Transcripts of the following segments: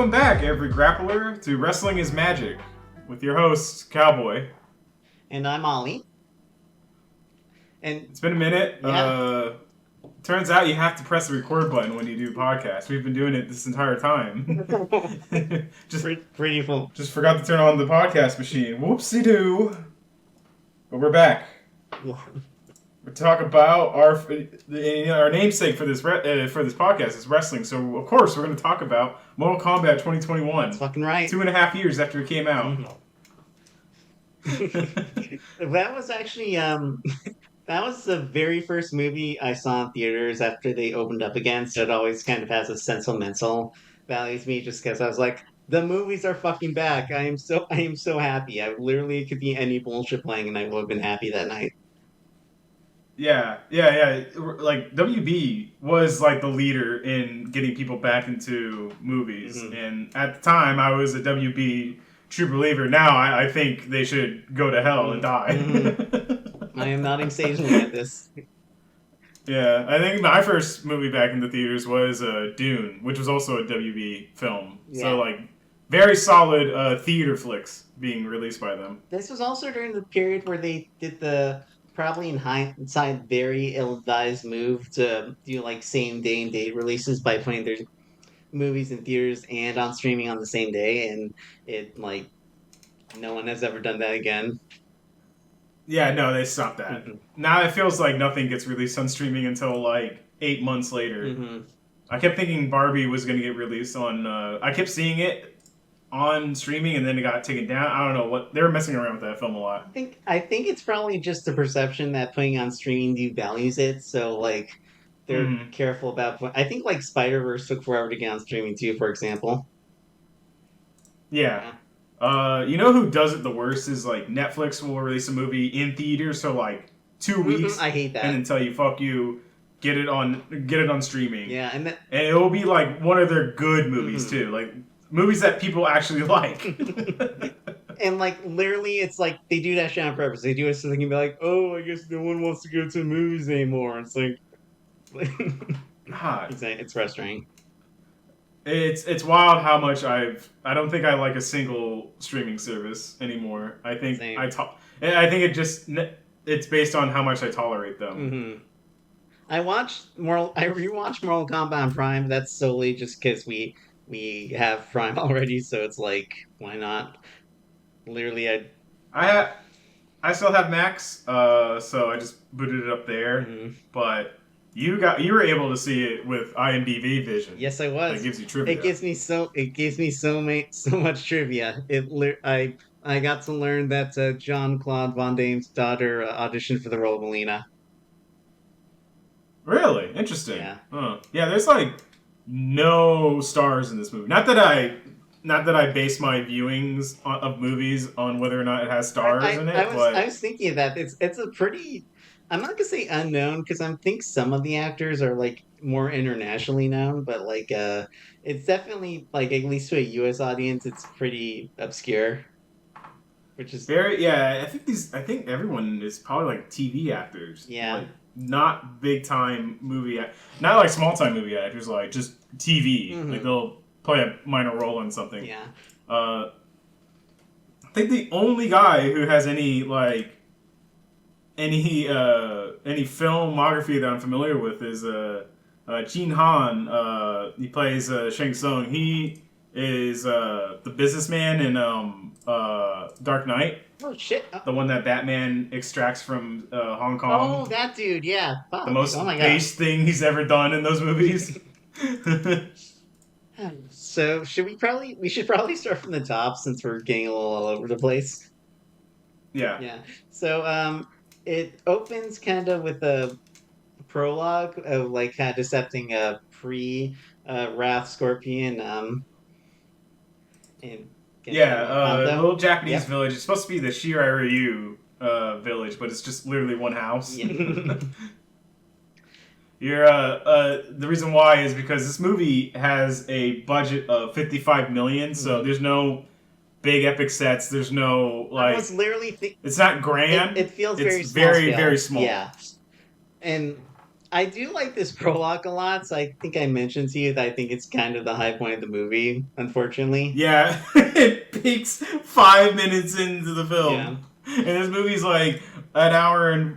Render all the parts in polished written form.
Welcome back, every grappler, to Wrestling is Magic, with your host, Cowboy. And I'm Ollie. And it's been a minute. Yeah. Turns out you have to press the record button when you do podcasts. We've been doing it this entire time. Pretty full. Just forgot to turn on the podcast machine. Whoopsie-doo. But we're back. We're talking about our namesake for this podcast is wrestling. So of course we're going to talk about Mortal Kombat 2021. That's fucking right. 2.5 years after it came out. That was actually that was the very first movie I saw in theaters after they opened up again. So it always kind of has a sentimental value to me, just because I was like, the movies are fucking back. I am so happy. I literally, it could be any bullshit playing, and I would have been happy that night. Yeah. Like, WB was, like, the leader in getting people back into movies. Mm-hmm. And at the time, I was a WB true believer. Now, I think they should go to hell and die. I am nodding sagely at this. Yeah, I think my first movie back in the theaters was Dune, which was also a WB film. Yeah. So, like, very solid theater flicks being released by them. This was also during the period where they did the... probably in hindsight, very ill-advised move to do like same day and date releases by putting their movies in theaters and on streaming on the same day, and it like no one has ever done that again. Yeah, no, they stopped that. Mm-hmm. Now it feels like nothing gets released on streaming until like 8 months later. Mm-hmm. I kept thinking Barbie was going to get released on. I kept seeing it on streaming, and then it got taken down. I don't know what they were messing around with that film a lot. I think it's probably just the perception that putting on streaming devalues it. So like they're careful about. I think like Spider-Verse took forever to get on streaming too, for example. Yeah. You know who does it the worst is like Netflix will release a movie in theaters for like 2 weeks. I hate that. And then tell you fuck you. Get it on streaming. Yeah, and it will be like one of their good movies too, like. Movies that people actually like. And, like, literally, it's like, they do that shit on purpose. They do it so they can be like, oh, I guess no one wants to go to the movies anymore. It's like... It's frustrating. It's wild how much I don't think I like a single streaming service anymore. I think Same. I think it's based on how much I tolerate them. Mm-hmm. I rewatched Mortal Kombat on Prime. That's solely just because we have Prime already, so it's like, why not? Literally, I still have Max, so I just booted it up there. Mm-hmm. But you were able to see it with IMDb Vision. Yes, I was. That gives you trivia. It gives me so much trivia. I got to learn that Jean-Claude Van Damme's daughter auditioned for the role of Melina. Really? Interesting. Yeah. Yeah, there's like no stars in this movie. Not that I base my viewings of movies on whether or not it has stars in it. I was thinking of that. It's a pretty... I'm not gonna say unknown, because I think some of the actors are like more internationally known, but like it's definitely like, at least to a U.S. audience, it's pretty obscure. Which is very... Yeah, I think everyone is probably like TV actors. Yeah. Like, not big time movie, not like small time movie actors, like just TV. Mm-hmm. Like they'll play a minor role in something. Yeah. I think the only guy who has any filmography that I'm familiar with is Jin Han. He plays Shang Tsung. He is the businessman in Dark Knight. Oh shit! The one that Batman extracts from Hong Kong. Oh, that dude! Yeah, fuck. The most base thing he's ever done in those movies. So we should probably start from the top, since we're getting a little all over the place. Yeah. Yeah. So it opens kind of with a prologue of like kind of decepting a Wrath Scorpion. A little Japanese village. It's supposed to be the Shiraryu village, but it's just literally one house. Yeah. The reason why is because this movie has a budget of $55 million, so there's no big epic sets. There's no like. It's literally. It's not grand. It feels it's very very small. Yeah, and I do like this prologue a lot, so I think I mentioned to you that I think it's kind of the high point of the movie, unfortunately. Yeah, it peaks 5 minutes into the Yeah. film, and this movie's like an hour and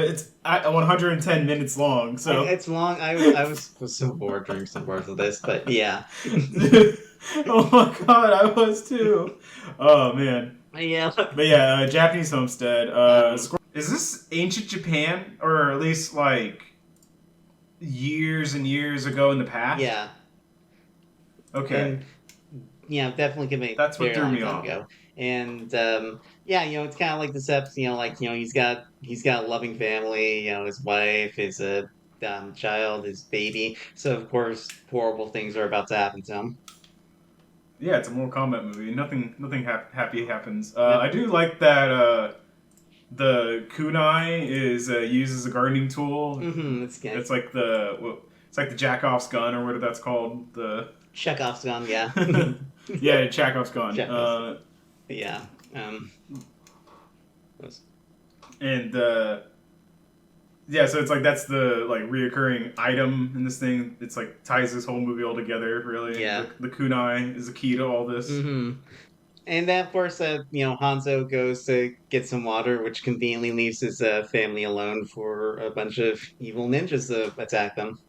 it's at 110 minutes long. So, It's long. I was so bored during some parts of this, but yeah. oh my god, I was too. Oh man, Yeah. but yeah, Japanese homestead. Um, Is this ancient Japan, or at least like years and years ago in the past? yeah. Okay, And yeah, definitely could make that's what very threw long me time off. ago. And yeah, it's kind of like this episode, like he's got a loving family, his wife, his child, his baby. So of course, horrible things are about to happen to him. Yeah, it's a Mortal Kombat movie. Nothing happy happens. Yep. I do like that the kunai is used as a gardening tool. It's good. It's like the Jackoff's gun or what that's called. The Chekhov's gun, yeah. yeah, Chekhov's gun. Chekhov's, yeah. Um, And yeah, so it's like that's the like reoccurring item in this thing. It's like ties this whole movie all together. Really, yeah. the kunai is the key to all this. And then, of course, Hanzo goes to get some water, which conveniently leaves his family alone for a bunch of evil ninjas to attack them.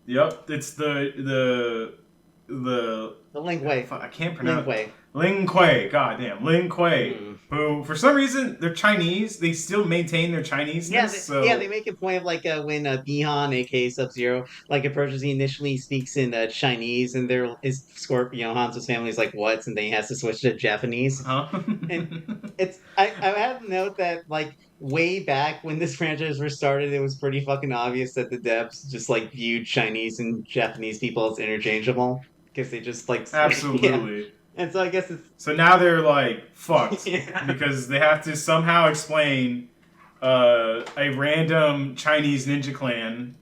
Yep, it's the The Ling Wei. I can't Ling pronounce Wei. Ling Kuei. Goddamn, Ling Kuei. Who, for some reason, they're Chinese. They still maintain their Chineseness. They make a point of like when Bihan, aka Sub-Zero, like approaches. He initially speaks in Chinese, and there is Scorpio. Hanzo's family is like, "What?" And then he has to switch to Japanese. Huh? And I have to note that like way back when this franchise first started, it was pretty fucking obvious that the devs just like viewed Chinese and Japanese people as interchangeable because they just like Absolutely. Yeah. And so I guess it's so now they're like fucked yeah. because they have to somehow explain a random Chinese ninja clan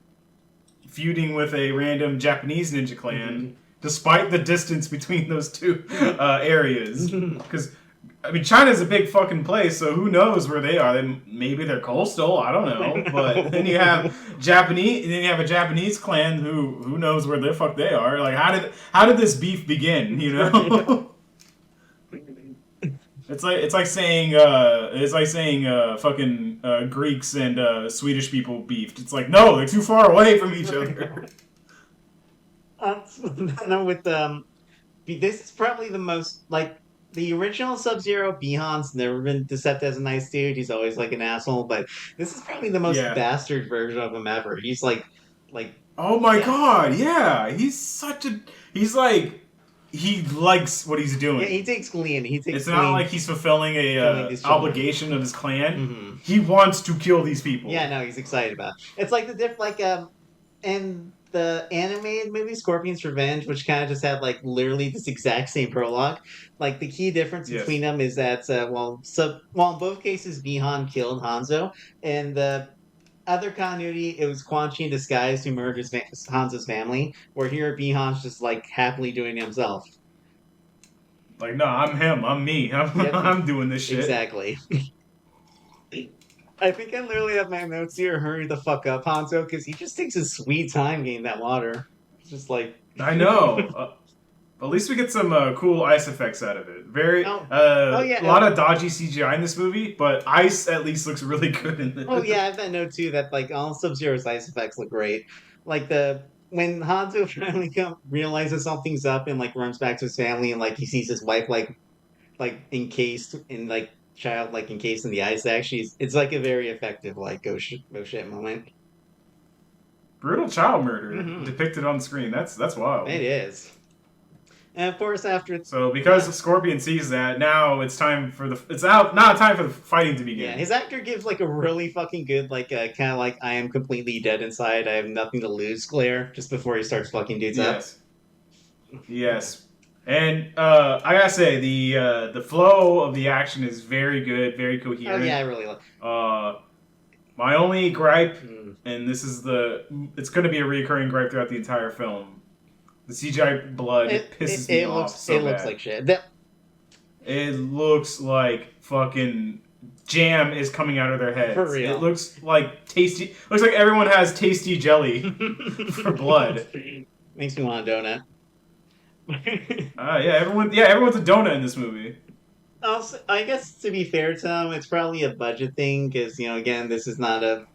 feuding with a random Japanese ninja clan, despite the distance between those two areas. Because I mean, China's a big fucking place, so who knows where they are? Maybe they're coastal. I don't know. But then you have a Japanese clan who knows where the fuck they are. Like, how did this beef begin? You know. It's like saying fucking Greeks and Swedish people beefed. It's like, no, they're too far away from each other. No, this is probably the most like the original Sub-Zero. Bihan's never been deceived as a nice dude. He's always like an asshole, but this is probably the most bastard version of him ever. He's like oh my god, yeah, he's like. He likes what he's doing. Yeah, he takes glee in it. It's not like he's fulfilling a obligation of his clan. He wants to kill these people. Yeah, no, he's excited about it. It's like and the animated movie Scorpion's Revenge, which kind of just had like literally this exact same prologue. Like the key difference between them is that in both cases Bihan killed Hanzo, and the other continuity, it was Quan Chi in disguise who murdered Hanzo's family, where here Bihan's just like happily doing it himself. Like, no, I'm him, I'm me, I'm doing this shit. Exactly. I think I literally have my notes here. Hurry the fuck up, Hanzo, because he just takes his sweet time getting that water. It's just like I know. At least we get some cool ice effects out of it. A lot of dodgy CGI in this movie, but ice at least looks really good in this. Oh yeah, I have that note too. That like all Sub-Zero's ice effects look great. Like when Hanzo finally realizes something's up and like runs back to his family and like he sees his wife like encased in like child like encased in the ice. Actually, it's like a very effective like oh shit moment. Brutal child murder depicted on screen. That's wild. It is. And of course, because Scorpion sees that, now it's time for now time for the fighting to begin. Yeah, his actor gives like a really fucking good kind of like I am completely dead inside, I have nothing to lose glare just before he starts fucking dudes up. Yes. And I gotta say the flow of the action is very good, very coherent. Oh yeah, I really like. My only gripe, and it's going to be a recurring gripe throughout the entire film. The CGI blood pisses me off so bad. It looks like shit. It looks like fucking jam is coming out of their heads. For real. It looks like tasty. Looks like everyone has tasty jelly for blood. Makes me want a donut. Yeah, everyone's a donut in this movie. Also, I guess to be fair to them, it's probably a budget thing because again, this is not a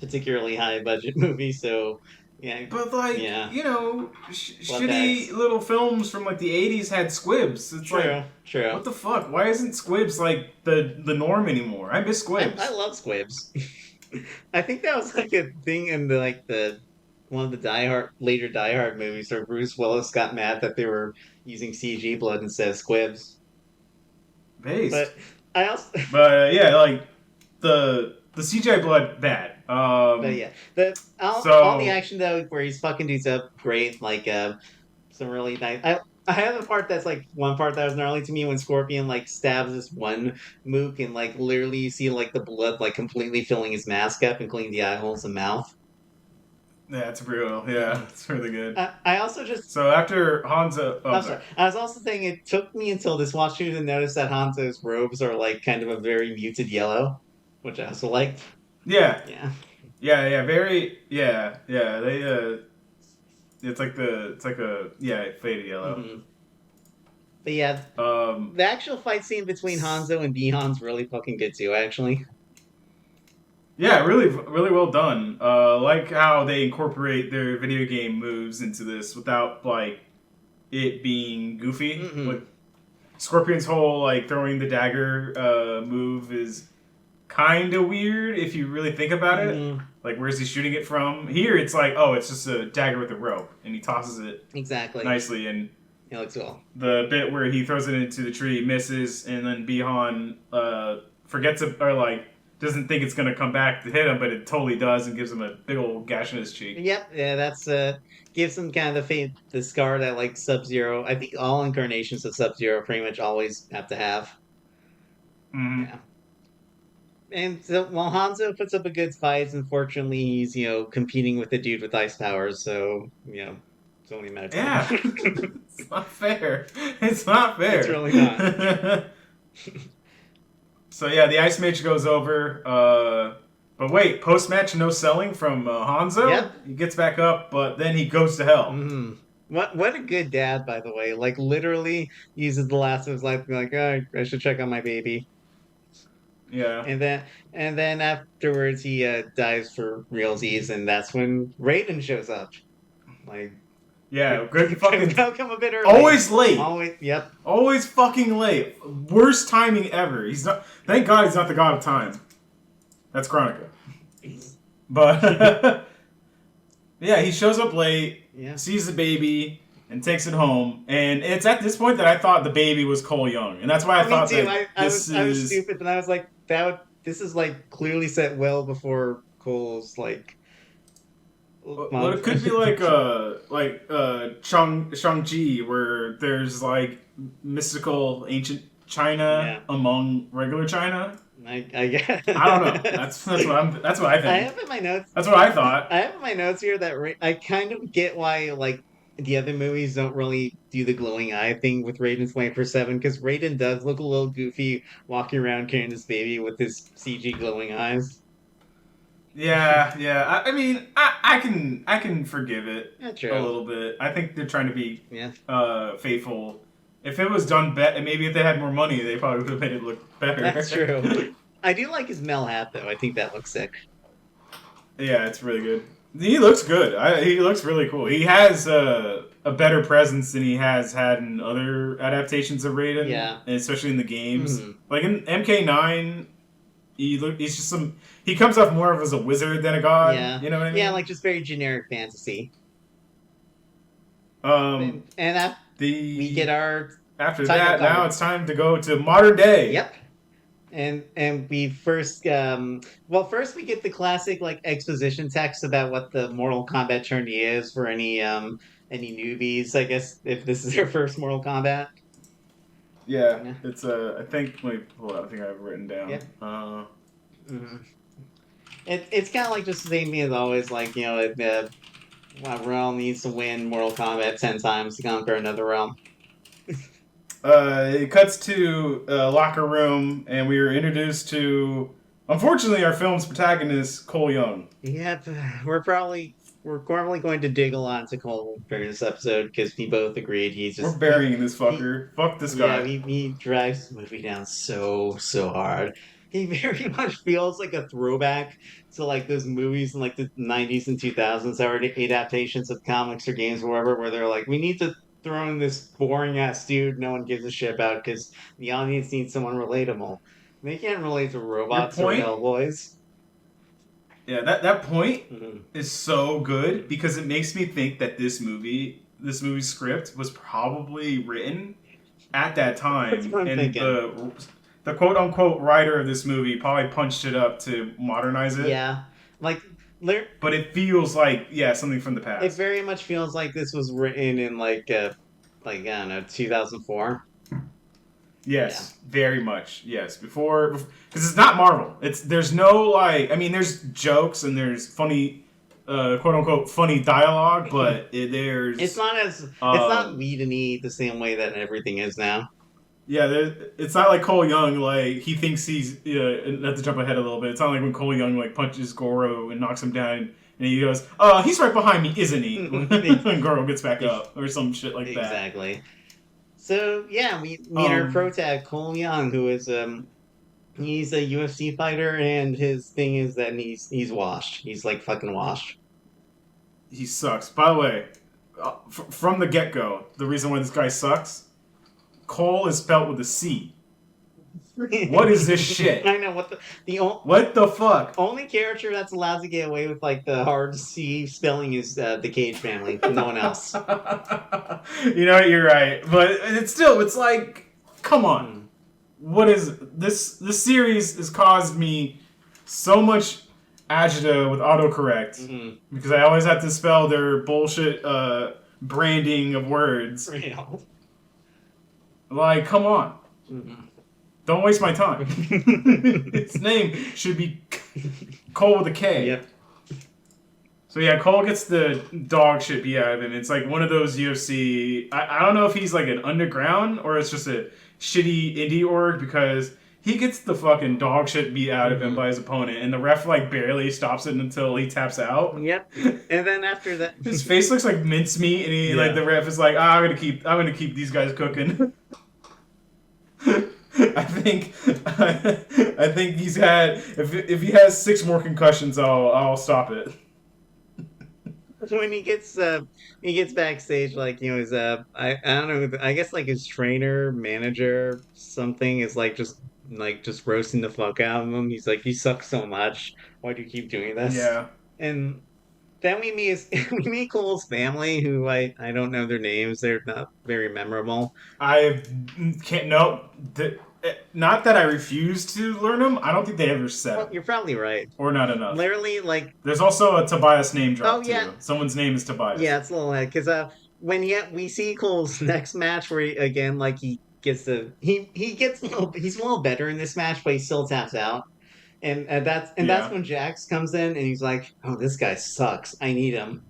particularly high budget movie, so yeah, But like, yeah, shitty that's little films from like the '80s had squibs. It's true, like, true. what the fuck? Why isn't squibs like the norm anymore? I miss squibs. I love squibs. I think that was like a thing in the one of the later Die Hard movies where Bruce Willis got mad that they were using CG blood instead of squibs. Based. But I also, But yeah, like the CGI blood bad. but yeah, all the action though where he's fucking dudes up, great. Like some really nice. I have a part that's like one part that was gnarly to me when Scorpion like stabs this one mook and like literally you see like the blood like completely filling his mask up, including the eye holes and mouth. Yeah, it's real. Yeah, it's really good. I also just So after Hanzo, I'm sorry. I was also saying it took me until this watch through to notice that Hanzo's robes are like kind of a very muted yellow, which I also liked. Yeah, Yeah. very yeah. They it's like a faded yellow. Mm-hmm. But yeah, the actual fight scene between Hanzo and Bihan's really fucking good too, actually. Yeah, really well done. Like how they incorporate their video game moves into this without like it being goofy. Mm-hmm. Like Scorpion's whole like throwing the dagger move is kind of weird if you really think about it. Like, where's he shooting it from? Here, it's like, oh, it's just a dagger with a rope, and he tosses it Exactly. nicely. And it looks cool. The bit where he throws it into the tree misses, and then Bihan forgets it, or like doesn't think it's gonna come back to hit him, but it totally does, and gives him a big old gash in his cheek. Yep, yeah, that's gives him kind of the scar that like Sub-Zero. I think all incarnations of Sub-Zero pretty much always have to have. Mm-hmm. Yeah. And so while Hanzo puts up a good fight, unfortunately he's competing with the dude with ice powers, so it's only a matter of time. Yeah, it's not fair. It's not fair. It's really not. So yeah, the Ice Mage goes over. But wait, post-match no selling from Hanzo? Yep. He gets back up, but then he goes to hell. Mm-hmm. What a good dad, by the way. Like, literally uses the last of his life to be like, oh, I should check on my baby. Yeah. And then afterwards he dies for realsies, and that's when Raiden shows up. Like, yeah, Greg fucking come a bit early. Always late. Yep. Always fucking late. Worst timing ever. He's not. Thank God he's not the god of time. That's Chronica. But yeah, he shows up late. Yeah. Sees the baby and takes it home. And it's at this point that I thought the baby was Cole Young, and that's why I thought too. that I was stupid, and I was like, this is like clearly set well before Cole's like. Well, it could be like Shang-Chi, where there's like mystical ancient China among regular China. I guess. I don't know. That's what I think. I have in my notes. That's what I thought. I have in my notes here that I kind of get why like the other movies don't really do the glowing eye thing with Raiden's 24/7, because Raiden does look a little goofy walking around carrying this baby with his CG glowing eyes. Yeah. I mean, I can forgive it a little bit. I think they're trying to be faithful. If it was done better, maybe if they had more money, they probably would have made it look better. That's true. I do like his Mel hat, though. I think that looks sick. Yeah, it's really good. He looks good. He looks really cool. He has a better presence than he has had in other adaptations of Raiden. Yeah. And especially in the games. Mm-hmm. Like in MK9, he's just he comes off more of as a wizard than a god. Yeah. You know what I mean? Yeah, like just very generic fantasy. And we get our... After that, now it's time to go to modern day. Yep. And we first first we get the classic like exposition text about what the Mortal Kombat tourney is for any newbies, I guess, if this is their first Mortal Kombat. Yeah. It's I think let me pull it out. I think I have it written down. Yep. It's kind of like just the same thing as always, like one realm needs to win Mortal Kombat 10 times to conquer another realm. It cuts to a locker room, and we are introduced to, unfortunately, our film's protagonist, Cole Young. Yep, we're probably going to dig a lot into Cole during this episode because we both agreed he's We're just burying this he fucker. Fuck this yeah, guy. he drives the movie down so hard. He very much feels like a throwback to like those movies in like the 90s and 2000s that were adaptations of comics or games or whatever, where they're like, we need to throw in this boring ass dude no one gives a shit about because the audience needs someone relatable. They can't relate to Your robots or point? Hellboys. Yeah, that point Mhm. is so good because it makes me think that this movie's script was probably written at that That's time, what I'm and thinking. the quote unquote writer of this movie probably punched it up to modernize it. Yeah, like there, But it feels like something from the it past. very much feels like this was written in like I don't know 2004. Yeah. Yes, very much. Yes, before because it's not Marvel. There's no like there's jokes and there's funny quote unquote funny dialogue, but It's there's not as it's not um lead the same way that everything is now. yeah, it's not like Cole Young like he thinks he's not to jump ahead a little bit. It's not like when Cole Young like punches Goro and knocks him down and he goes, he's right behind me, isn't he?" When Goro gets back up or some shit like that. Exactly. So yeah, we meet our Um, protag Cole Young, who is he's a UFC fighter, and his thing is that he's washed. He's like fucking washed. he sucks. By the way, from the get go, the reason why this guy sucks, Cole is spelled with a C. What is this shit? I know What the fuck? only character that's allowed to get away with like the hard C spelling is the Cage family. No one else. You know what? You're right, but it's like, come on. Hmm. What is this? This series has caused me so much agita with autocorrect Mhm. because I always have to spell their bullshit branding of words. Real. Like, come on. Mhm. Don't waste my time. Its name should be Cole with a K. Yep. So yeah, Cole gets the dog shit beat out of him. It's like one of those UFC. I don't know if he's like an underground or it's just a shitty indie org because he gets the fucking dog shit beat out of him by his opponent, and the ref like barely stops it until he taps out. Yep. And then after that, His face looks like mincemeat, and he Yeah. like the ref is like, I'm gonna keep these guys cooking. I think he's had if he has 6 more concussions, I'll stop it. when he gets backstage, like he's I don't know, I guess like his trainer, manager, something is just roasting the fuck out of him. He's like, you suck so much. Why do you keep doing this? Yeah, And then we meet we meet Cole's family, who I don't know their names. They're not very memorable. I can't. No, not that I refuse to learn them. I don't think they ever said Well, them, you're probably right. or not enough. Literally, like, There's also a Tobias name drop oh yeah, too. Someone's name is Tobias. yeah, it's a little head because when we see Cole's next match where again like he gets he's a little better in this match, but he still taps out. And that's Yeah. when Jax comes in and he's like, "Oh, this guy sucks. I need him."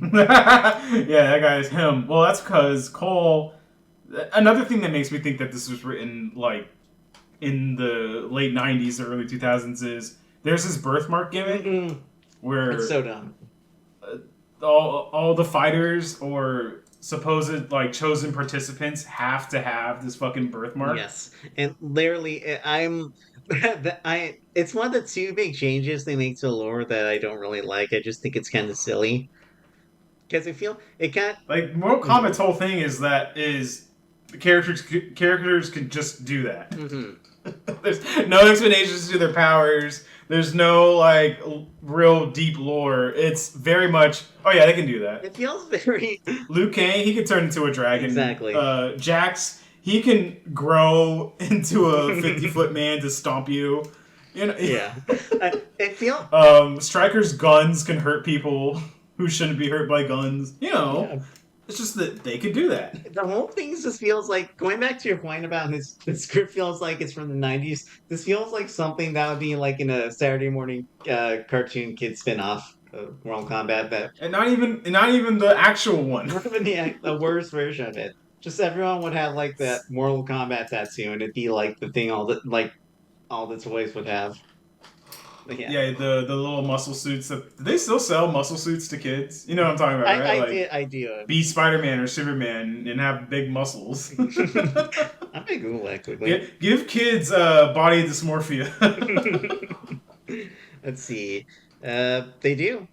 Yeah, that guy is him. Well, that's because Cole. Another thing that makes me think that this was written like in the late '90s or early 2000s is there's this birthmark gimmick Mm-mm. where It's so dumb. all the fighters or supposed like chosen participants have to have this fucking birthmark. Yes, and literally, it's one of the two big changes they make to the lore that I don't really like. I just think it's kind of silly because I feel it kind. Like Mortal Kombat's whole thing is the characters can just do that. Mm-hmm. There's no explanations to their powers. There's no like real deep lore. It's very much they can do that. It feels very Liu Kang, he can turn into a dragon. Exactly. Jax, he can grow into a 50-foot man to stomp you. You know. yeah. It feels Striker's guns can hurt people who shouldn't be hurt by guns. You know. Yeah. It's just that they could do that. The whole thing just feels like going back to your point about the script feels like it's from the 90s. This feels like something that would be like in a Saturday morning cartoon kid spin-off of Mortal Kombat that And not even the actual one. not even the worst version of it. just everyone would have like that Mortal Kombat tattoo, and it'd be like the thing all the toys would have. But yeah, Yeah, the little muscle suits. Do they still sell muscle suits to kids? You know what I'm talking about, right? Like I do. be Spider-Man or Superman and have big muscles. I'm gonna Google that quickly. Give kids body dysmorphia. Let's see. They do.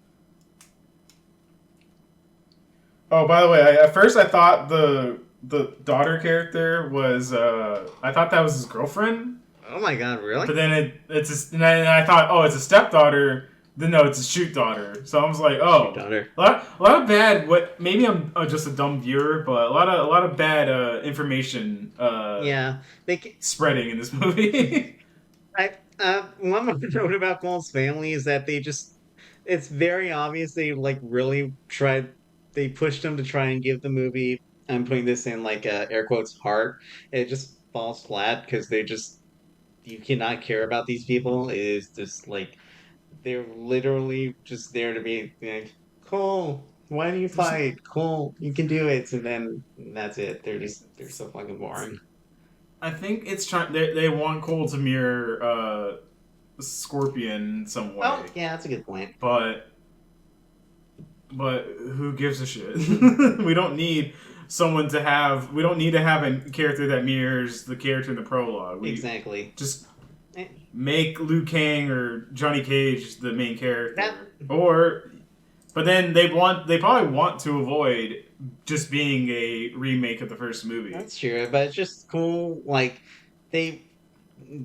Oh, by the way, at first I thought the daughter character was I thought that was his girlfriend. Oh my god, really? But then and I thought, oh, it's a stepdaughter. Then no, it's a shoot daughter. So I was like, oh, a lot of bad. What? Maybe I'm just a dumb viewer, but a lot of bad information. Yeah, spreading in this movie. One more note about Cole's family is that it's very obvious they like really tried. They pushed him to try and give the movie. I'm putting this in like air quotes heart. It just falls flat because you cannot care about these people. It is just like they're literally just there to be like, Cole, why do you fight? Cole, you can do it. And then that's it. They're so fucking boring. I think it's trying. They want Cole to mirror Scorpion in some way. Oh, yeah, that's a good point. But who gives a shit? We don't need someone to have. We don't need to have a character that mirrors the character in the prologue. Exactly. Just make Liu Kang or Johnny Cage the main character, but then they probably want to avoid just being a remake of the first movie. That's true, but it's just cool. Like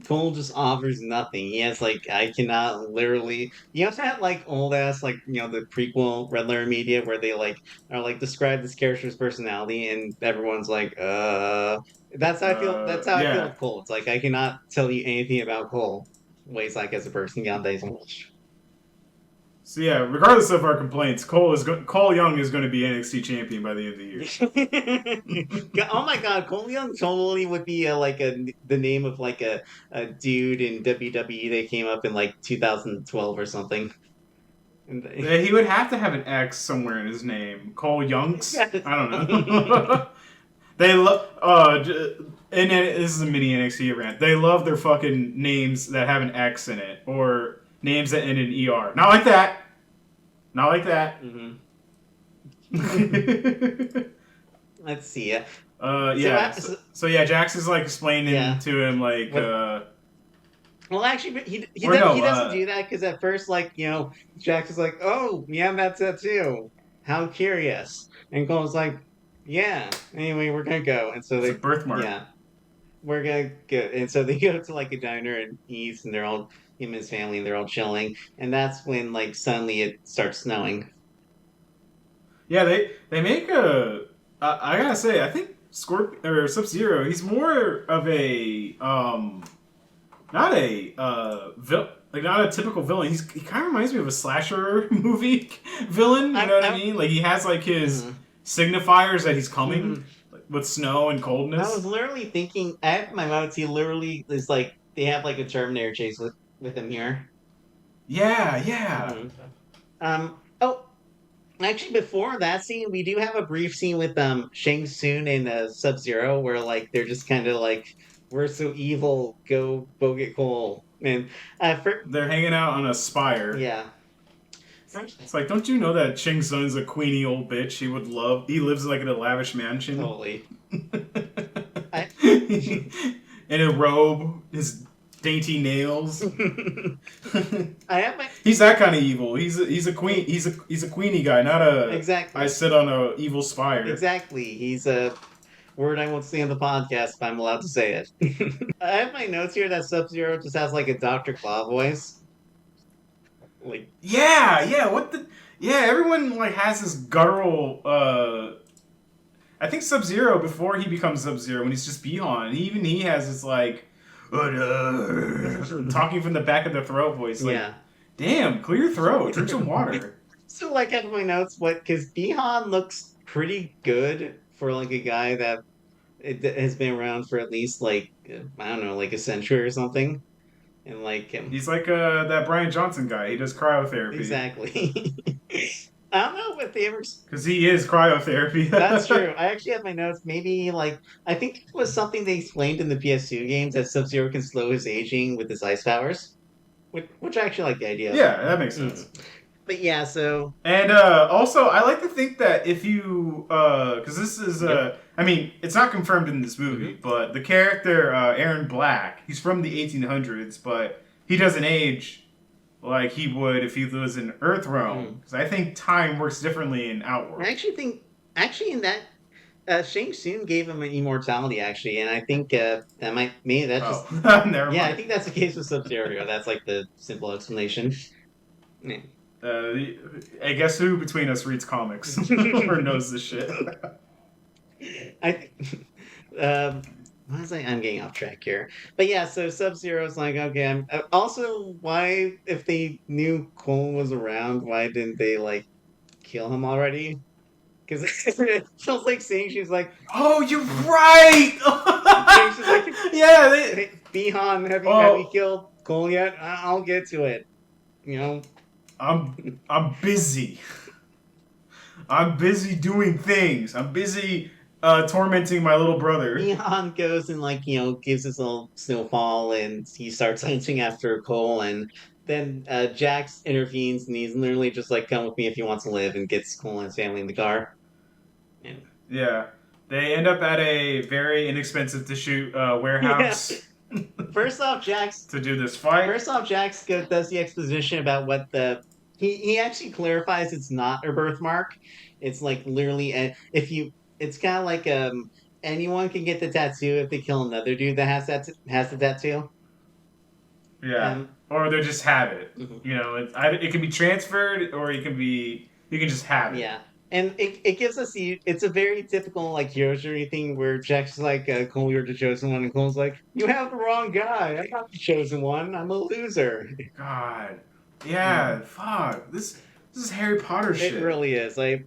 Cole just offers nothing. He has like I cannot literally. You have to have like old ass like the prequel Red Letter Media where they like are like describe this character's personality and everyone's like That's how I feel. That's how I feel with Cole. It's like I cannot tell you anything about Cole. Ways like as a person beyond days. So yeah, regardless of our complaints, Cole Young is going to be NXT champion by the end of the year. Oh my god, Cole Young totally would be the name of like a dude in WWE that came up in like 2012 or something. He would have to have an X somewhere in his name. Cole Youngs? I don't know. They love and this is a mini NXT rant. They love their fucking names that have an X in it or names that end in ER. Not like that. Not like that. Mm-hmm. Let's see. Yeah. So yeah, Jax is like explaining to him like. Well, actually, he doesn't do that because at first, like Jax is like, "Oh, yeah, that's it too. How curious." And Cole's like, "Yeah. Anyway, we're gonna go." And so it's a birthmark. Yeah, we're gonna go. And so they go to like a diner and eat, and they're all him and his family, and they're all chilling. And that's when like suddenly it starts snowing. Yeah, they make a. I gotta say, I think Sub-Zero, he's more of a not a not a typical villain. He kind of reminds me of a slasher movie villain. You know what I mean? Like he has like his signifiers that he's coming with snow and coldness. I was literally thinking. I have my notes. He literally is like they have like a Terminator chase with him here. Yeah. Oh, actually, before that scene, we do have a brief scene with Shang Tsung and Sub-Zero where like they're just kind of like. We're so evil. Go get Cole. And they're hanging out on a spire. Yeah. It's like, don't you know that Shang Tsung's a queenie old bitch? He lives like in a lavish mansion. Totally. In a robe, his dainty nails. He's that kind of evil. He's a queen. He's a queenie guy, not a. Exactly. I sit on a evil spire. Exactly. He's a. Word I won't say on the podcast if I'm allowed to say it. I have my notes here that Sub-Zero just has like a Dr. Claw voice. Like everyone like has this guttural I think Sub-Zero before he becomes Sub-Zero when he's just Bihan, even he has this like talking from the back of the throat voice like damn, clear your throat, drink some water. So like I have my notes because Bihan looks pretty good for like a guy that has been around for at least like I don't know, like a century or something, and like he's like that Brian Johnson guy. He does cryotherapy. Exactly. I don't know if they ever. Because he is cryotherapy. That's true. I actually have my notes. Maybe like I think it was something they explained in the PS2 games that Sub Zero can slow his aging with his ice powers, which I actually like the idea of. Yeah, that makes Mm. sense. But yeah, so And also, I like to think that if you, because this is, yep. I mean, it's not confirmed in this movie, but the character Aaron Black, he's from the 1800s, but he doesn't age like he would if he was in Earth realm. Because I think time works differently in I Outworld. actually think in that Shang Tsung gave him an immortality actually, and I think that might maybe that Oh, just never yeah, I mind. think that's the case with Sub Zero. That's like the simple explanation. Yeah. Uh, I guess who between us reads comics or knows this shit? I think. What was I? I'm getting off track here, but yeah. So Sub Zero's like, okay. Also, why if they knew Cole was around, why didn't they like kill him already? Because it feels like saying she's like, Oh, you're right. she's like, Yeah. They, hey, Bihan, have you oh, killed Cole yet? I'll get to it. You know. I'm busy. I'm busy doing things. I'm busy tormenting my little brother. Eon goes and like gives his little snowfall and he starts hunting after Cole and then Jax intervenes and he's literally just like come with me if he wants to live and gets Cole and his family in the car. And Yeah. They end up at a very inexpensive to shoot yeah, warehouse first off, Jax to do this fight. does the exposition about what the he actually clarifies it's not a birthmark. It's like literally if you it's kind of like anyone can get the tattoo if they kill another dude that has the tattoo. Yeah. Um, Or they just have it. mhm. You know, it can be transferred or you can just have it. Yeah. And it gives us it's a very typical like hero journey thing where Jack's like Cole, you're the chosen one, and Cole's like, you have the wrong guy. I'm not the chosen one. I'm a loser. God. Yeah, fuck. This is Harry Potter It shit. really is. Like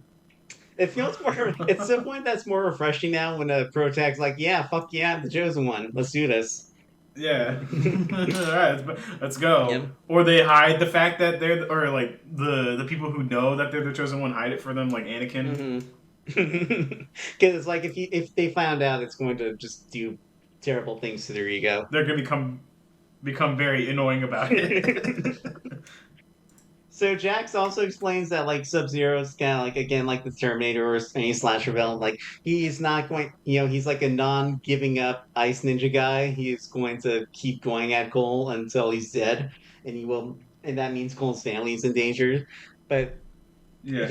it feels more it's the point that's more refreshing now when a protag's like, yeah, fuck yeah, I'm the chosen one. Let's do this. Yeah. All right, let's go. Yep. Or they hide the fact that they're, or like the people who know that they're the chosen one hide it for them, like Anakin. Because it's like if they found out, it's going to just do terrible things to their ego. They're gonna become very annoying about it. So Jax also explains that like Sub Zero's kind of like again like the Terminator or any slasher villain, like he's not going, he's like a non-giving up ice ninja guy. He's going to keep going at Cole until he's dead, and he will, and that means Cole's family is in danger. But Yeah.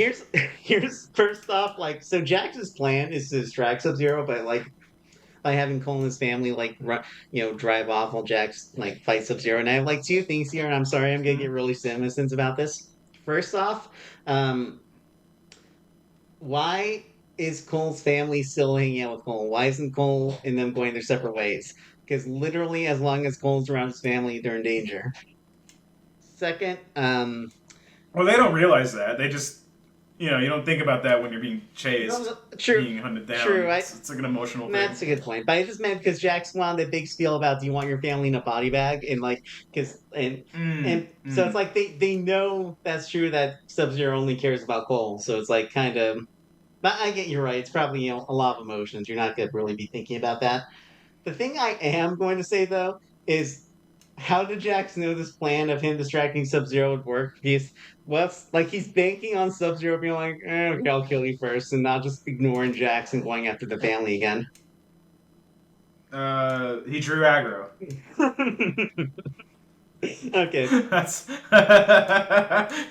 here's first off, like so Jax's plan is to distract Sub Zero, but like by having Cole and his family like drive off while Jax like fights Sub Zero. And I have like two things here, and I'm sorry I'm gonna get really cynical about this. First off, um, why is Cole's family still hanging out with Cole? Why isn't Cole and them going their separate ways? Because literally, as long as Cole's around his family, they're in danger. Second, Well, they don't realize that. They just, you don't think about that when you're being chased, true, being hunted down. true. It's like an emotional thing. That's a good point. But I just meant because Jax wanted a big spiel about do you want your family in a body bag and like because and so it's like they know that's true that Sub Zero only cares about Cole. So it's like kind of. But I get you're right. It's probably a lot of emotions. You're not gonna really be thinking about that. The thing I am going to say though is how did Jax know this plan of him distracting Sub Zero would work? He's banking on Sub Zero being like, okay, I'll kill you first, and not just ignoring Jax and going after the family again. He drew aggro. Okay. That's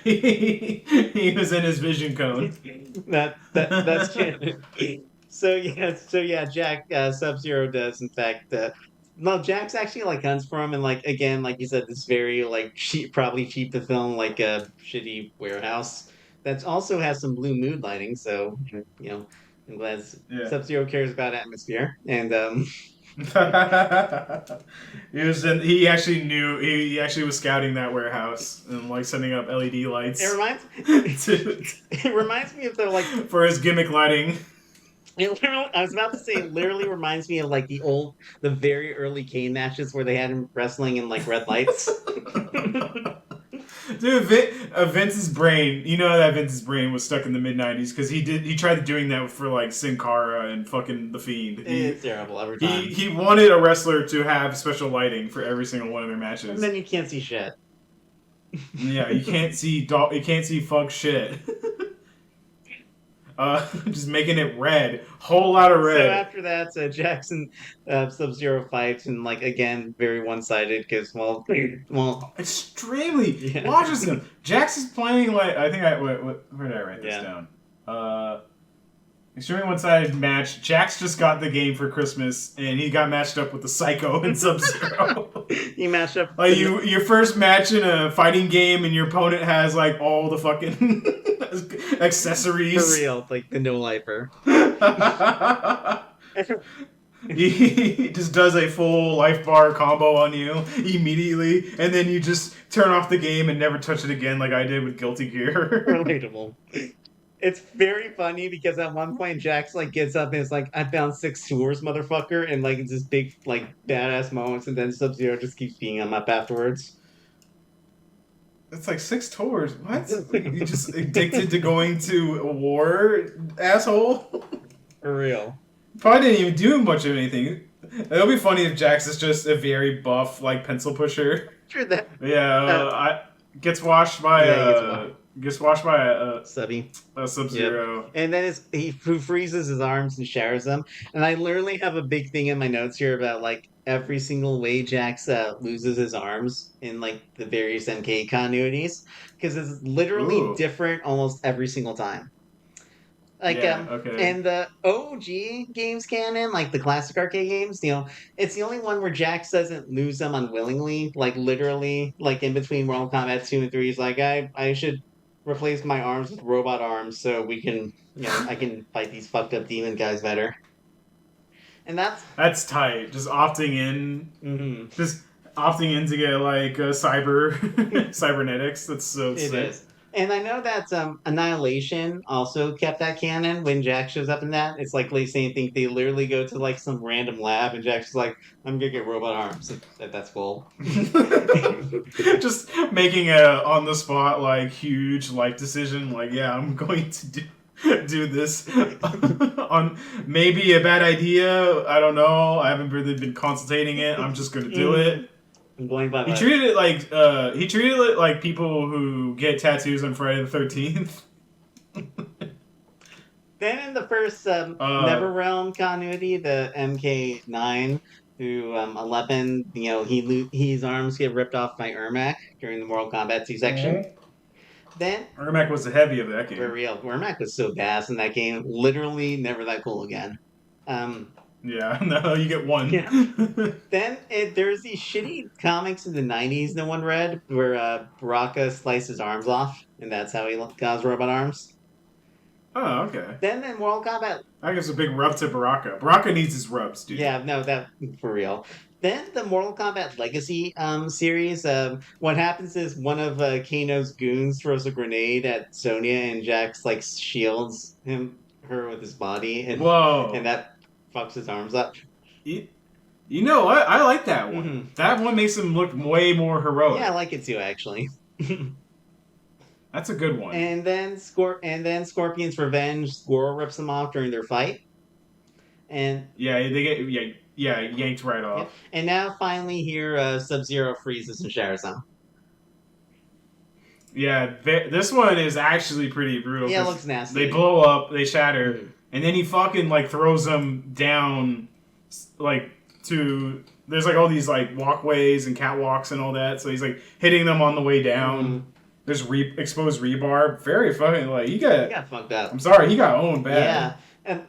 he was in his vision cone. That's canon. So yeah, Jack Sub Zero does in fact. No, Jax actually like hunts for him, and like again, like you said, this very like cheap, probably cheap to film, like a shitty warehouse that also has some blue mood lighting. So I'm glad Yeah. Sub Zero cares about atmosphere, and He actually knew. He actually was scouting that warehouse and like setting up LED lights. it reminds to, it reminds me of the like. for his gimmick lighting. I was about to say, it literally reminds me of like the very early Kane matches where they had him wrestling in like red lights. Dude, Vince's brain. You know that Vince's brain was stuck in the mid '90s because he tried doing that for like Sin Cara and fucking The Fiend. It's terrible every time. He wanted a wrestler to have special lighting for every single one of their matches. And then you can't see shit. Yeah, you can't see fuck shit. Just making it red, whole lot of red. So after that, Jackson Sub-Zero fights, and like again, very one-sided because well, extremely. Yeah. Watches him. Jax is playing like I think where did I write this down? Extremely one-sided match. Jax just got the game for Christmas, and he got matched up with the Psycho and Sub-Zero. He matched up like your first match in a fighting game, and your opponent has like all the fucking accessories. For real, like the no lifer. He just does a full life bar combo on you immediately, and then you just turn off the game and never touch it again, like I did with Guilty Gear. Relatable. It's very funny because at one point Jax like gets up and is like, "I found 6 tours, motherfucker," and like it's this big like badass moments, and then Sub-Zero just keeps beating him up afterwards. It's like 6 tours. What? You just addicted to going to a war, asshole? For real. Probably didn't even do much of anything. It'll be funny if Jax is just a very buff like pencil pusher. True that. Yeah, gets washed by Subby. Sub-Zero. Yep. And then he freezes his arms and showers them. And I literally have a big thing in my notes here about like every single way Jax loses his arms in like the various MK continuities because it's literally different almost every single time. Like and the OG games canon, like the classic arcade games, it's the only one where Jax doesn't lose them unwillingly. Like literally, like in between Mortal Kombat 2 and 3, he's like, I should replace my arms with robot arms so we can, I can fight these fucked up demon guys better. And that's tight. Just opting in, just opting in to get like cybernetics. That's so sick. It is. And I know that Annihilation also kept that canon when Jax shows up in that. It's like the same thing. They literally go to like some random lab and Jax is like, I'm gonna get robot arms. That's cool. Just making a on the spot like huge life decision. Like, yeah, I'm going to do this on maybe a bad idea. I don't know. I haven't really been consultating it. I'm just gonna do it. I'm going by he treated it like people who get tattoos on Friday the 13th. Then in the first NetherRealm continuity, the MK9 through 11, his arms get ripped off by Ermac during the Mortal Kombat 2 section. Mm-hmm. Then Ermac was the heavy of that game. For real, Ermac was so badass in that game. Literally, never that cool again. Yeah, no, you get one. Yeah. Then there's these shitty comics in the 90s no one read where Baraka sliced his arms off, and that's how he got his robot arms. Oh, okay. Then in Mortal Kombat... I guess a big rub to Baraka. Baraka needs his rubs, dude. Yeah, no, that for real. Then the Mortal Kombat Legacy series, what happens is one of Kano's goons throws a grenade at Sonya, and Jax like shields her with his body, and that fucks his arms up. You know what? I like that one. Mm-hmm. That one makes him look way more heroic. Yeah, I like it too, actually. That's a good one. And then Scorpion's Revenge, Squirrel rips them off during their fight. And they get yanked right off. Yeah. And now finally here, Sub-Zero freezes and showers them. Yeah, this one is actually pretty brutal. Yeah, it looks nasty. They blow up, they shatter. Mm-hmm. And then he fucking, like, throws them down, like, to... There's, like, all these, like, walkways and catwalks and all that. So he's, like, hitting them on the way down. Mm-hmm. There's exposed rebar. Very fucking, like, he got fucked up. I'm sorry, he got owned bad. Yeah. And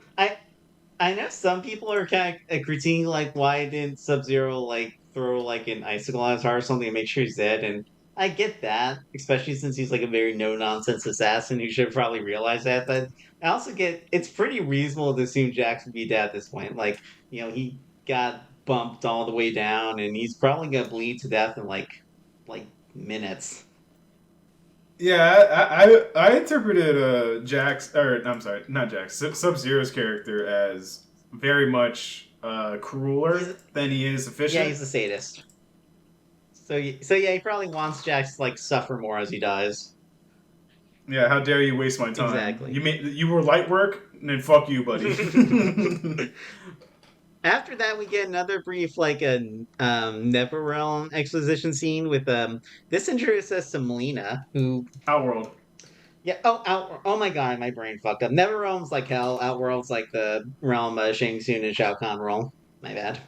I know some people are kind of critiquing, like, why didn't Sub-Zero, like, throw, like, an icicle at his heart or something to make sure he's dead. And I get that, especially since he's, like, a very no-nonsense assassin who should probably realize that. But I also get it's pretty reasonable to assume Jax would be dead at this point. Like, he got bumped all the way down, and he's probably gonna bleed to death in like minutes. Yeah, I interpreted Sub-Zero's character as very much crueler than he is efficient. Yeah, he's a sadist. So yeah, he probably wants Jax to like suffer more as he dies. Yeah, how dare you waste my time? Exactly. You were light work, then fuck you, buddy. After that, we get another brief, like a Neverrealm exposition scene with this introduces us to Melina, who Outworld. yeah, oh my god, my brain fucked up. Neverrealm's like hell, Outworld's like the realm Shang Tsung and Shao Kahn role. My bad.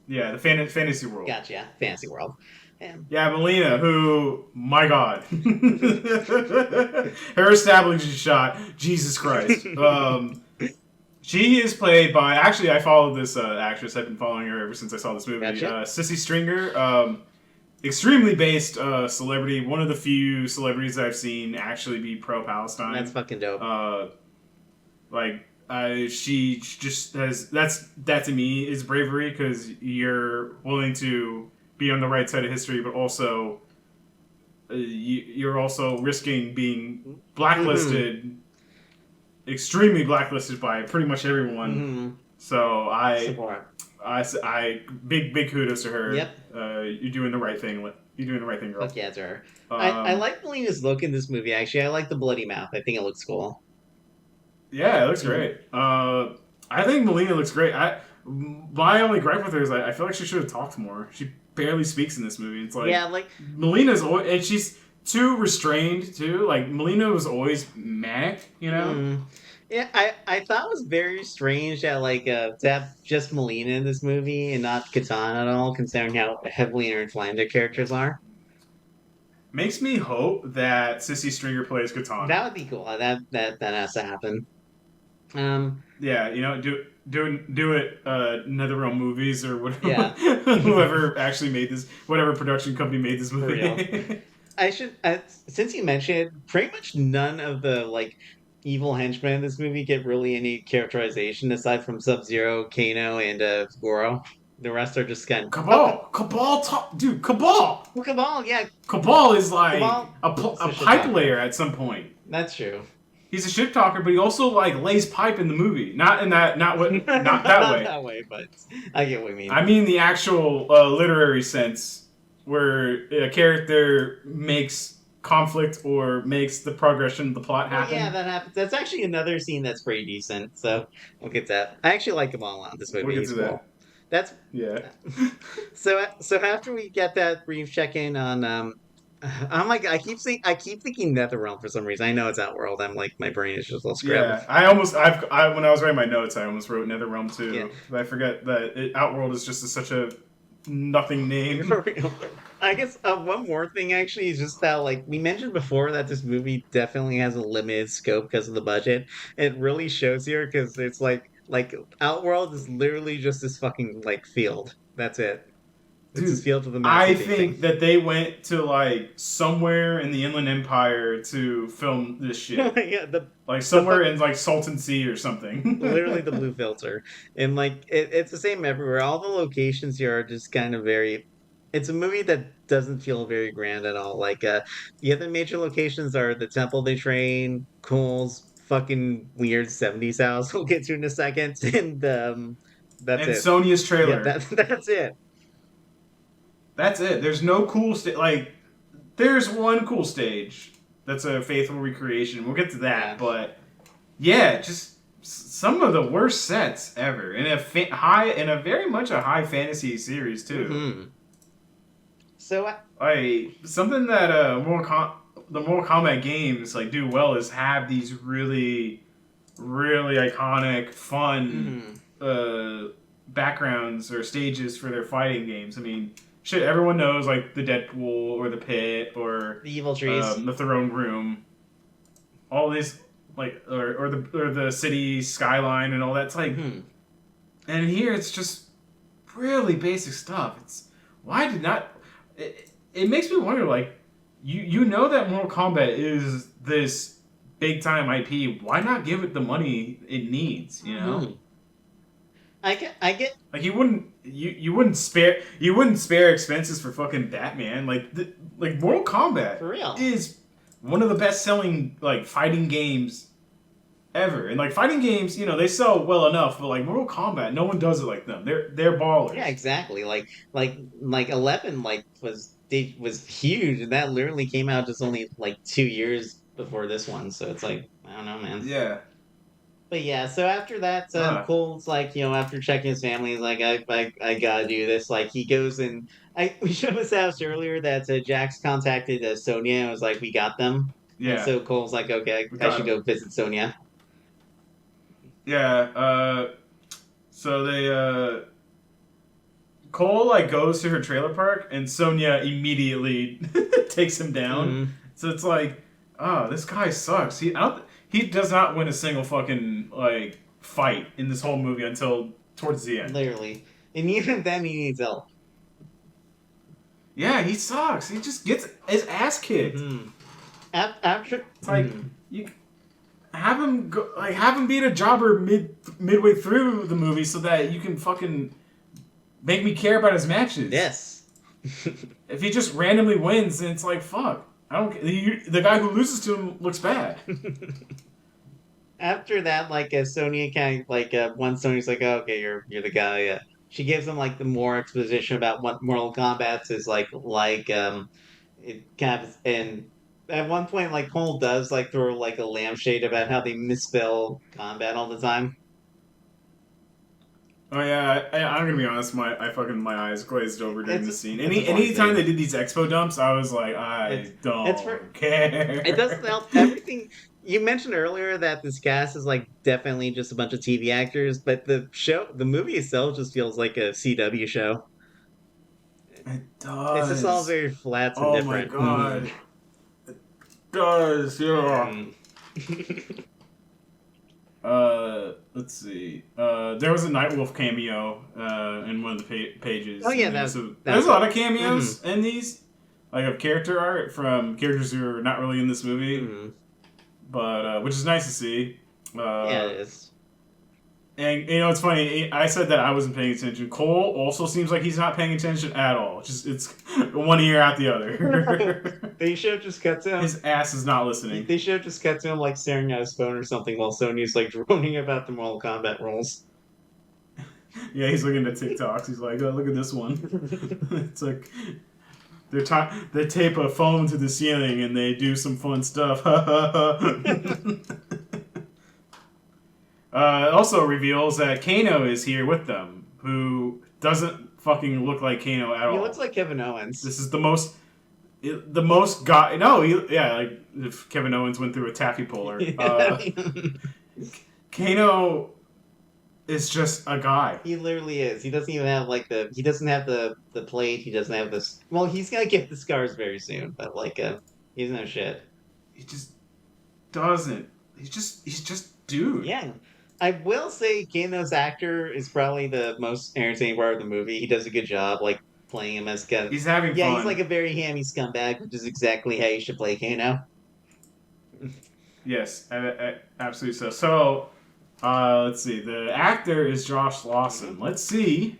Yeah, the fantasy world. Gotcha, fantasy world. And Yeah, Melina, who, my God, her establishing shot, Jesus Christ. She is played by. Actually, I followed this actress. I've been following her ever since I saw this movie. Gotcha. Sissy Stringer, extremely based celebrity. One of the few celebrities I've seen actually be pro-Palestine. That's fucking dope. She just has that to me is bravery because you're willing to be on the right side of history, but also you're also risking being blacklisted, extremely blacklisted by pretty much everyone. Mm-hmm. So Support. I big kudos to her. Yep. You're doing the right thing. You're doing the right thing, girl. Fuck yeah, it's her. I like Melina's look in this movie. Actually, I like the bloody mouth. I think it looks cool. Yeah, it looks great. I think Melina looks great. My only gripe with her is I feel like she should have talked more. She barely speaks in this movie. It's like, yeah, like Melina's always, and she's too restrained too. Like Melina was always manic, you know. Yeah, I thought it was very strange that like to have just Melina in this movie and not Katana at all, considering how heavily intertwined their characters are. Makes me hope that Sissy Stringer plays Katana. That would be cool. That has to happen. Yeah, you know, do it. NetherRealm Movies or whatever. Yeah. Whoever actually made this, whatever production company made this movie. I should since you mentioned it, pretty much none of the like evil henchmen in this movie get really any characterization aside from Sub-Zero, Kano, and Goro. The rest are just kind of Cabal. Cabal, dude. Cabal. Well, Cabal, yeah. Cabal is like Cabal a pipe layer at some point. That's true. He's a ship talker, but he also like lays pipe in the movie. Not in that, not that not way. That way, but I get what you mean. I mean the actual literary sense, where a character makes conflict or makes the progression of the plot happen. Yeah, that happens. That's actually another scene that's pretty decent. So we'll get that. I actually like Cabal a lot in this movie. We'll get to cool. that. That's yeah. So after we get that brief check in on I'm like I keep thinking NetherRealm for some reason. I know it's Outworld. I'm like my brain is just a little scrambled. Yeah, when I was writing my notes, I almost wrote NetherRealm too. Yeah. But I forget that Outworld is just such a nothing name. I guess one more thing actually is just that like we mentioned before that this movie definitely has a limited scope because of the budget. It really shows here because it's like Outworld is literally just this fucking like field. That's it. It's Dude, this field to the I think that they went to like somewhere in the Inland Empire to film this shit. Yeah, like somewhere in like Salton Sea or something. Literally the blue filter, and like it's the same everywhere. All the locations here are just kind of very. It's a movie that doesn't feel very grand at all. Like the other major locations are the Temple they train, Cole's fucking weird 70s house we'll get to in a second, and that's and it. Sonia's trailer. Yeah, that's it. That's it. There's no cool like there's one cool stage that's a faithful recreation. We'll get to that, Yeah. but yeah, just some of the worst sets ever in a very much a high fantasy series too. Mm-hmm. So something that the Mortal Kombat games like do well is have these really iconic, fun backgrounds or stages for their fighting games. I mean, shit, everyone knows like the Deadpool or the Pit or the Evil Trees, the Throne Room, all these like or the city skyline and all that. It's like, and here it's just really basic stuff. It's why did not. It makes me wonder, like, you know that Mortal Kombat is this big time IP. Why not give it the money it needs? You know, I get like you wouldn't spare expenses for fucking Batman. Like Mortal Kombat for real is one of the best selling like fighting games ever. And like fighting games, you know, they sell well enough, but like Mortal Kombat, no one does it like them. They're ballers. Yeah, exactly. Like 11 like was they was huge, and that literally came out just only like 2 years before this one. So it's like I don't know, man. Yeah. But yeah, so after that, Ah. Cole's like, after checking his family, he's like, I gotta do this. Like, he goes and we should have established earlier that Jax contacted Sonya and was like, we got them. And Yeah. so Cole's like, okay, We I got should him. go visit Sonya. Yeah. So they Cole like goes to her trailer park, and Sonya immediately takes him down. Mhm. So it's like, oh, this guy sucks. He does not win a single fucking like fight in this whole movie until towards the end. Literally. And even then, he needs help. Yeah, he sucks. He just gets his ass kicked. Mhm. After. It's like you have him go, like have him beat a jobber midway through the movie so that you can fucking make me care about his matches. Yes. If he just randomly wins, then it's like fuck. I don't. The guy who loses to him looks bad. After that, like Sonya kind of like once Sonya's like, oh, okay, you're the guy. She gives him like the more exposition about what Mortal Kombat is it kind of, and at one point like Cole does like throw like a lampshade about how they misspell combat all the time. Oh yeah, I'm gonna be honest. My eyes glazed over during the scene. It's a fun Anytime scene. they did these expo dumps, I was like, don't care. It doesn't help everything. You mentioned earlier that this cast is like definitely just a bunch of TV actors, but the movie itself just feels like a CW show. It does. It's just all very flat and Oh different. my god. It does. Yeah. Let's see. There was a Nightwolf cameo in one of the pages. Oh yeah, there's a lot of cameos in these, like of character art from characters who are not really in this movie, but which is nice to see. Yeah, it is. And it's funny. I said that I wasn't paying attention. Cole also seems like he's not paying attention at all. It's one ear out the other. They should have just cut to him. His ass is not listening. They should have just cut to him like staring at his phone or something while Sonya's like droning about the Mortal Kombat rules. Yeah, he's looking at TikToks. He's like, oh, look at this one. It's like they tape a phone to the ceiling and they do some fun stuff. Also reveals that Kano is here with them, who doesn't fucking look like Kano at all. He looks like Kevin Owens. This is the most guy. No, like if Kevin Owens went through a taffy puller. Kano is just a guy. He literally is. He doesn't even have like he doesn't have the plate. He doesn't have this. Well, he's gonna get the scars very soon, but like he's no shit. He just doesn't. He's just dude. Yeah. I will say Kano's actor is probably the most entertaining part of the movie. He does a good job, like playing him as kind of, He's having fun. yeah, he's like a very hammy scumbag, which is exactly how you should play Kano. Yes, absolutely so. So, let's see. The actor is Josh Lawson. Let's see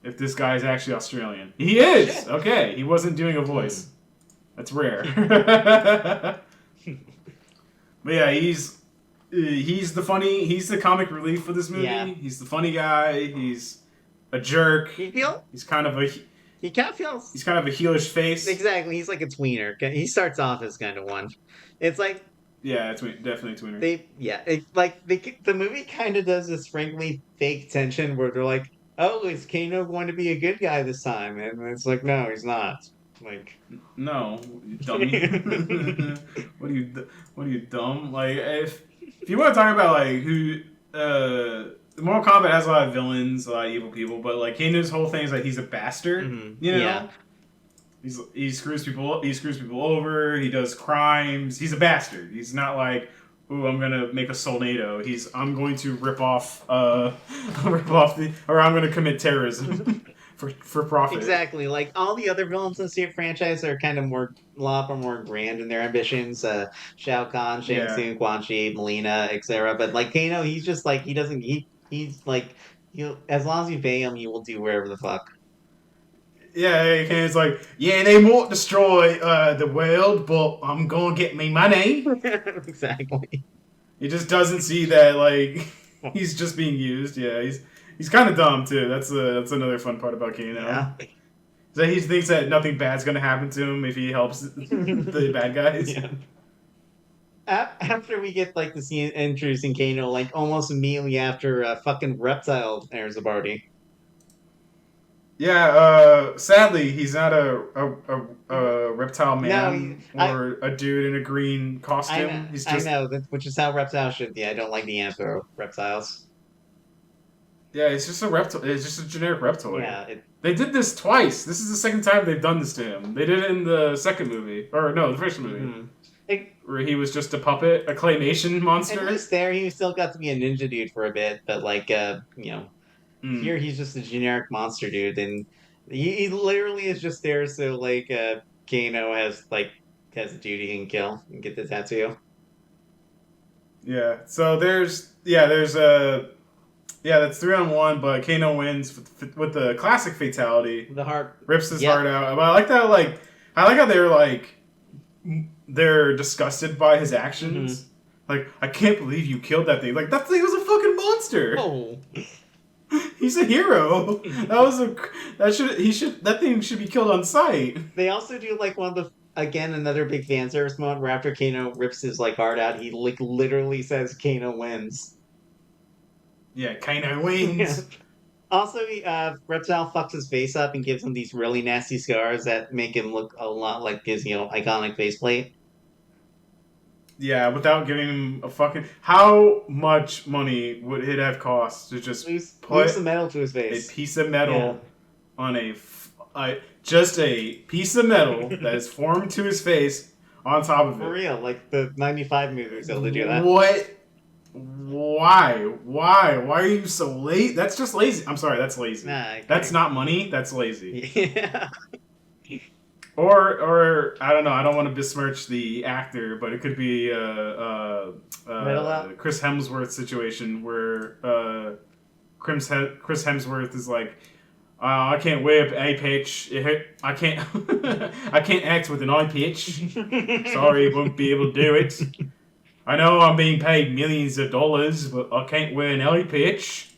if this guy is actually Australian. He is! Okay, he wasn't doing a voice. That's rare. But yeah, he's the comic relief for this movie. Yeah. He's the funny guy. He's a jerk. He's kind of a heelish face. Exactly. He's like a tweener. He starts off as kind of one. It's like yeah, definitely a tweener. The movie kind of does this frankly fake tension where they're like, "Oh, is Kano going to be a good guy this time?" And it's like, "No, he's not." Like, no, you dummy. What are you dumb? Like if you want to talk about like who Mortal Kombat has a lot of villains, a lot of evil people, but like Kano's whole thing is like he's a bastard. You know? Yeah. He screws people over, he does crimes. He's a bastard. He's not like, ooh, I'm gonna make a Solnado. I'm going to rip off or I'm gonna commit terrorism for profit. Exactly. Like all the other villains in the franchise are kind of a lot more grand in their ambitions. Shao Kahn, Shang Tsung, Quan Chi, Melina, etc. But like Kano, he's just like he's like as long as you pay him, he will do wherever the fuck. Yeah, it's like, yeah, they won't destroy the world, but I'm gonna get me money. Exactly. He just doesn't see that like he's just being used. Yeah, he's kind of dumb too. That's another fun part about Kano. Yeah. So he thinks that nothing bad's gonna happen to him if he helps the bad guys. Yeah. After we get like the scene introducing Kano, like almost immediately after fucking Reptile enters the party. Yeah, sadly, he's not a reptile No, man or a dude in a green costume. He's I just know that, which is how Reptile should be. I don't like the Anthro reptiles. yeah, it's just a reptile. It's just a generic reptoid. Yeah, They did this twice. This is the second time they've done this to him. They did it in the second movie, or no, the first movie, where he was just a puppet, a claymation monster. at least there he still got to be a ninja dude for a bit, but like here he's just a generic monster dude, and he literally is just there so like Kano has a duty he can kill and get the tattoo. Yeah. So there's a that's 3-on-1, but Kano wins with the classic fatality. The heart Rips his heart out. But I like that. I like how they're disgusted by his actions. Like, I can't believe you killed that thing. Like, that thing was a fucking monster. Oh. He's a hero. That thing should be killed on sight. They also do like one of the again another big fan service moment where after Kano rips his like heart out, he like literally says Kano wins. Yeah, Kano wins. Yeah. Also, Reptile fucks his face up and gives him these really nasty scars that make him look a lot like his iconic faceplate. Yeah, without giving him a fucking. How much money would it have cost to just put some metal to his face? A piece of metal on just a piece of metal that is formed to his face on top of it. For real, like the 95 movie was able to do that. What? Why? Why are you so late? That's just lazy. I'm sorry, that's lazy. Nah, that's not money. That's lazy. Yeah. Or I don't know. I don't want to besmirch the actor, but it could be Chris Hemsworth situation where Chris Hemsworth is like, I can't whip a pitch. I can't. I can't act with an eye pitch. Sorry, won't be able to do it. I know I'm being paid millions of dollars, but I can't wear an eye pitch.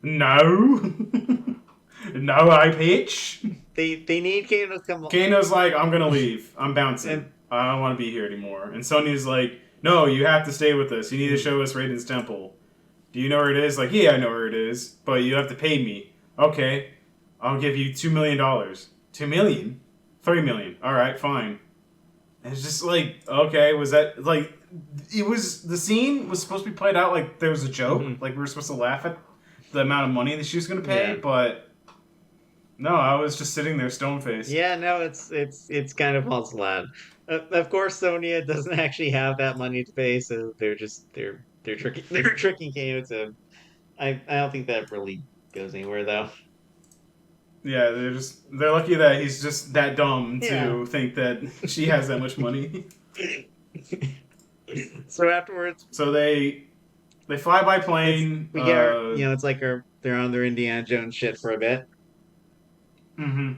No. No eye pitch. They need Kano to come. Kano's like, I'm gonna leave. I'm bouncing. I don't want to be here anymore. And Sonya's like, no, you have to stay with us. You need to show us Raiden's temple. Do you know where it is? Like, yeah, I know where it is, but you have to pay me. Okay, I'll give you $2 million. $2 million? $3 million. All right, fine. And it's just like, okay, was that like? It was the scene was supposed to be played out like there was a joke, like we were supposed to laugh at the amount of money that she was gonna pay, but. No, I was just sitting there stone faced. Yeah, no, it's kind of false alarm. Of course, Sonya doesn't actually have that money to pay, so they're tricking Kano to. I don't think that really goes anywhere though. Yeah, they're lucky that he's just that dumb to think that she has that much money. So afterwards, they fly by plane. We get it's like they're on their Indiana Jones shit for a bit. Mm-hmm.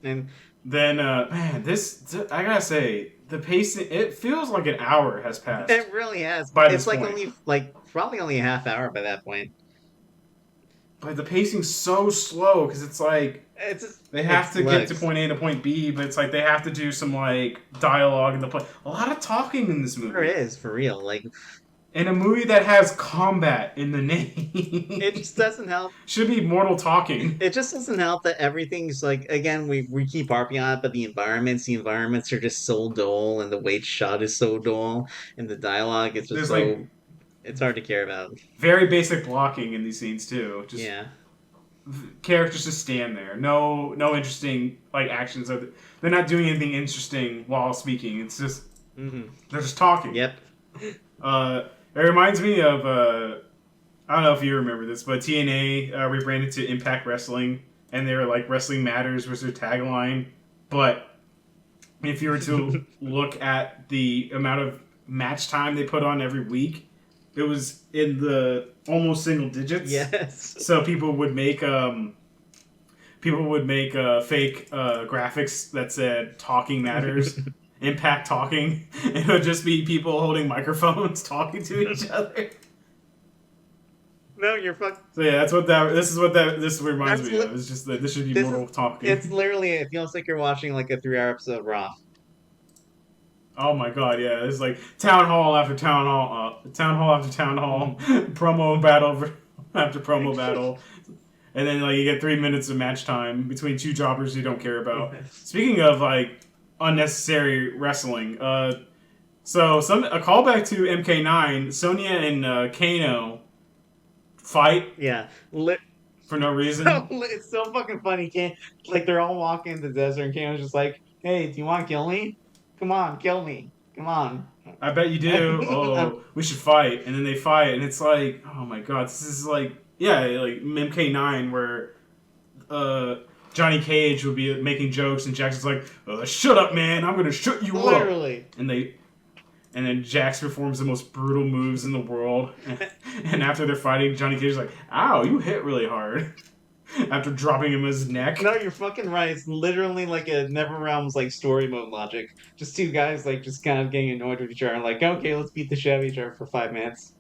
And then, man, I gotta say, the pacing, it feels like an hour has passed. It really has. It's like only, probably only a half hour by that point. But the pacing's so slow, because it's like, they have to get to point A to point B, but it's like they have to do some, like, dialogue in the play. A lot of talking in this movie. There is, for real. Like, in a movie that has combat in the name. It just doesn't help. Should be mortal talking. It just doesn't help that everything's like, again, we keep harping on it, but the environments are just so dull, and the way it's shot is so dull, and the dialogue is just it's hard to care about. Very basic blocking in these scenes too. Just characters just stand there. No interesting actions. They're not doing anything interesting while speaking. It's just they're just talking. Yep. It reminds me of, I don't know if you remember this, but TNA rebranded to Impact Wrestling, and they were like, Wrestling Matters was their tagline. But if you were to look at the amount of match time they put on every week, it was in the almost single digits. Yes. So people would make fake graphics that said Talking Matters. Impact talking. It would just be people holding microphones talking to each other. No, you're fuck. So yeah, this reminds me of. It's just that this should be mortal talking. It's literally. It feels like you're watching like a 3-hour episode of Raw. Oh my god, yeah, it's like town hall after town hall, town hall after town hall, promo battle after promo battle, and then like you get 3 minutes of match time between two jobbers you don't care about. Speaking of like unnecessary wrestling, so a callback to MK9, Sonya and Kano fight. Yeah, For no reason. it's so fucking funny. Like they're all walking in the desert, and Kano's just like, "Hey, do you want to kill me? Come on, kill me. Come on." I bet you do. Oh, we should fight. And then they fight, and it's like, oh my god, this is like, yeah, like MK9, where Johnny Cage would be making jokes, and Jax is like, shut up, man, I'm gonna shut you up. Literally. And then Jax performs the most brutal moves in the world. And after they're fighting, Johnny Cage is like, ow, you hit really hard. After dropping him his neck. No, you're fucking right. It's literally like a NetherRealm's like story mode logic. Just two guys like just kind of getting annoyed with each other. Like, okay, let's beat the shit out of each other for 5 minutes.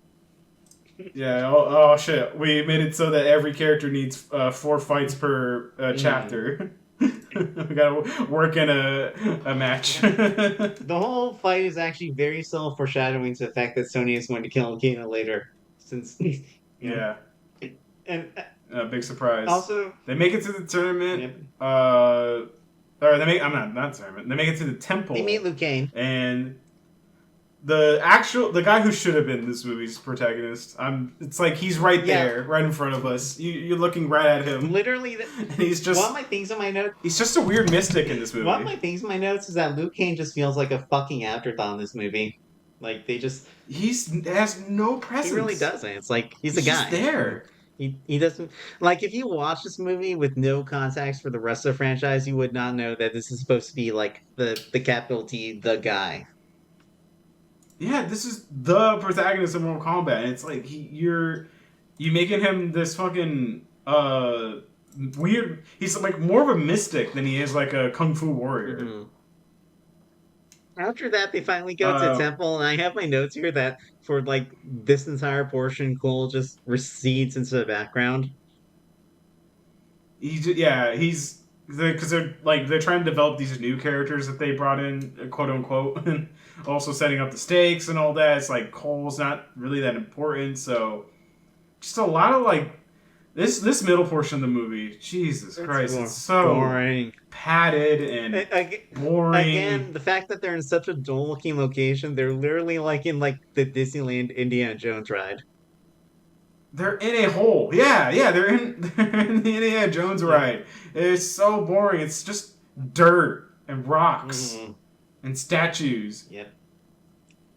Yeah. Oh shit. We made it so that every character needs 4 fights per chapter. We gotta work in a match. The whole fight is actually very subtle foreshadowing to the fact that Sonya is going to kill Kano later. Since yeah. And big surprise. also, they make it to the tournament. Yep. Or they make not tournament. They make it to the temple. They meet Liu Kang. And the guy who should have been this movie's protagonist. It's like he's right there, right in front of us. You're looking right at him. Literally, and he's just one of my things in my notes. He's just a weird mystic in this movie. One of my things in my notes is that Liu Kang just feels like a fucking afterthought in this movie. Like they just has no presence. He really doesn't. It's like he's a guy. Just there. He doesn't like if you watch this movie with no context for the rest of the franchise, you would not know that this is supposed to be like the capital T, the guy. Yeah, this is the protagonist of Mortal Kombat. And it's like you making him this fucking weird. He's like more of a mystic than he is like a kung fu warrior. Mm-hmm. After that, they finally go to the temple, and I have my notes here that for like this entire portion, Cole just recedes into the background. He's because they're trying to develop these new characters that they brought in, quote unquote, and also setting up the stakes and all that. It's like Cole's not really that important, so just a lot of like this middle portion of the movie. Jesus Christ, it's so boring, padded, and boring. Again, the fact that they're in such a dull-looking location, they're literally like in like the Disneyland Indiana Jones ride. They're in a hole. Yeah, they're in the Indiana Jones ride. It's so boring. It's just dirt and rocks and statues. Yep.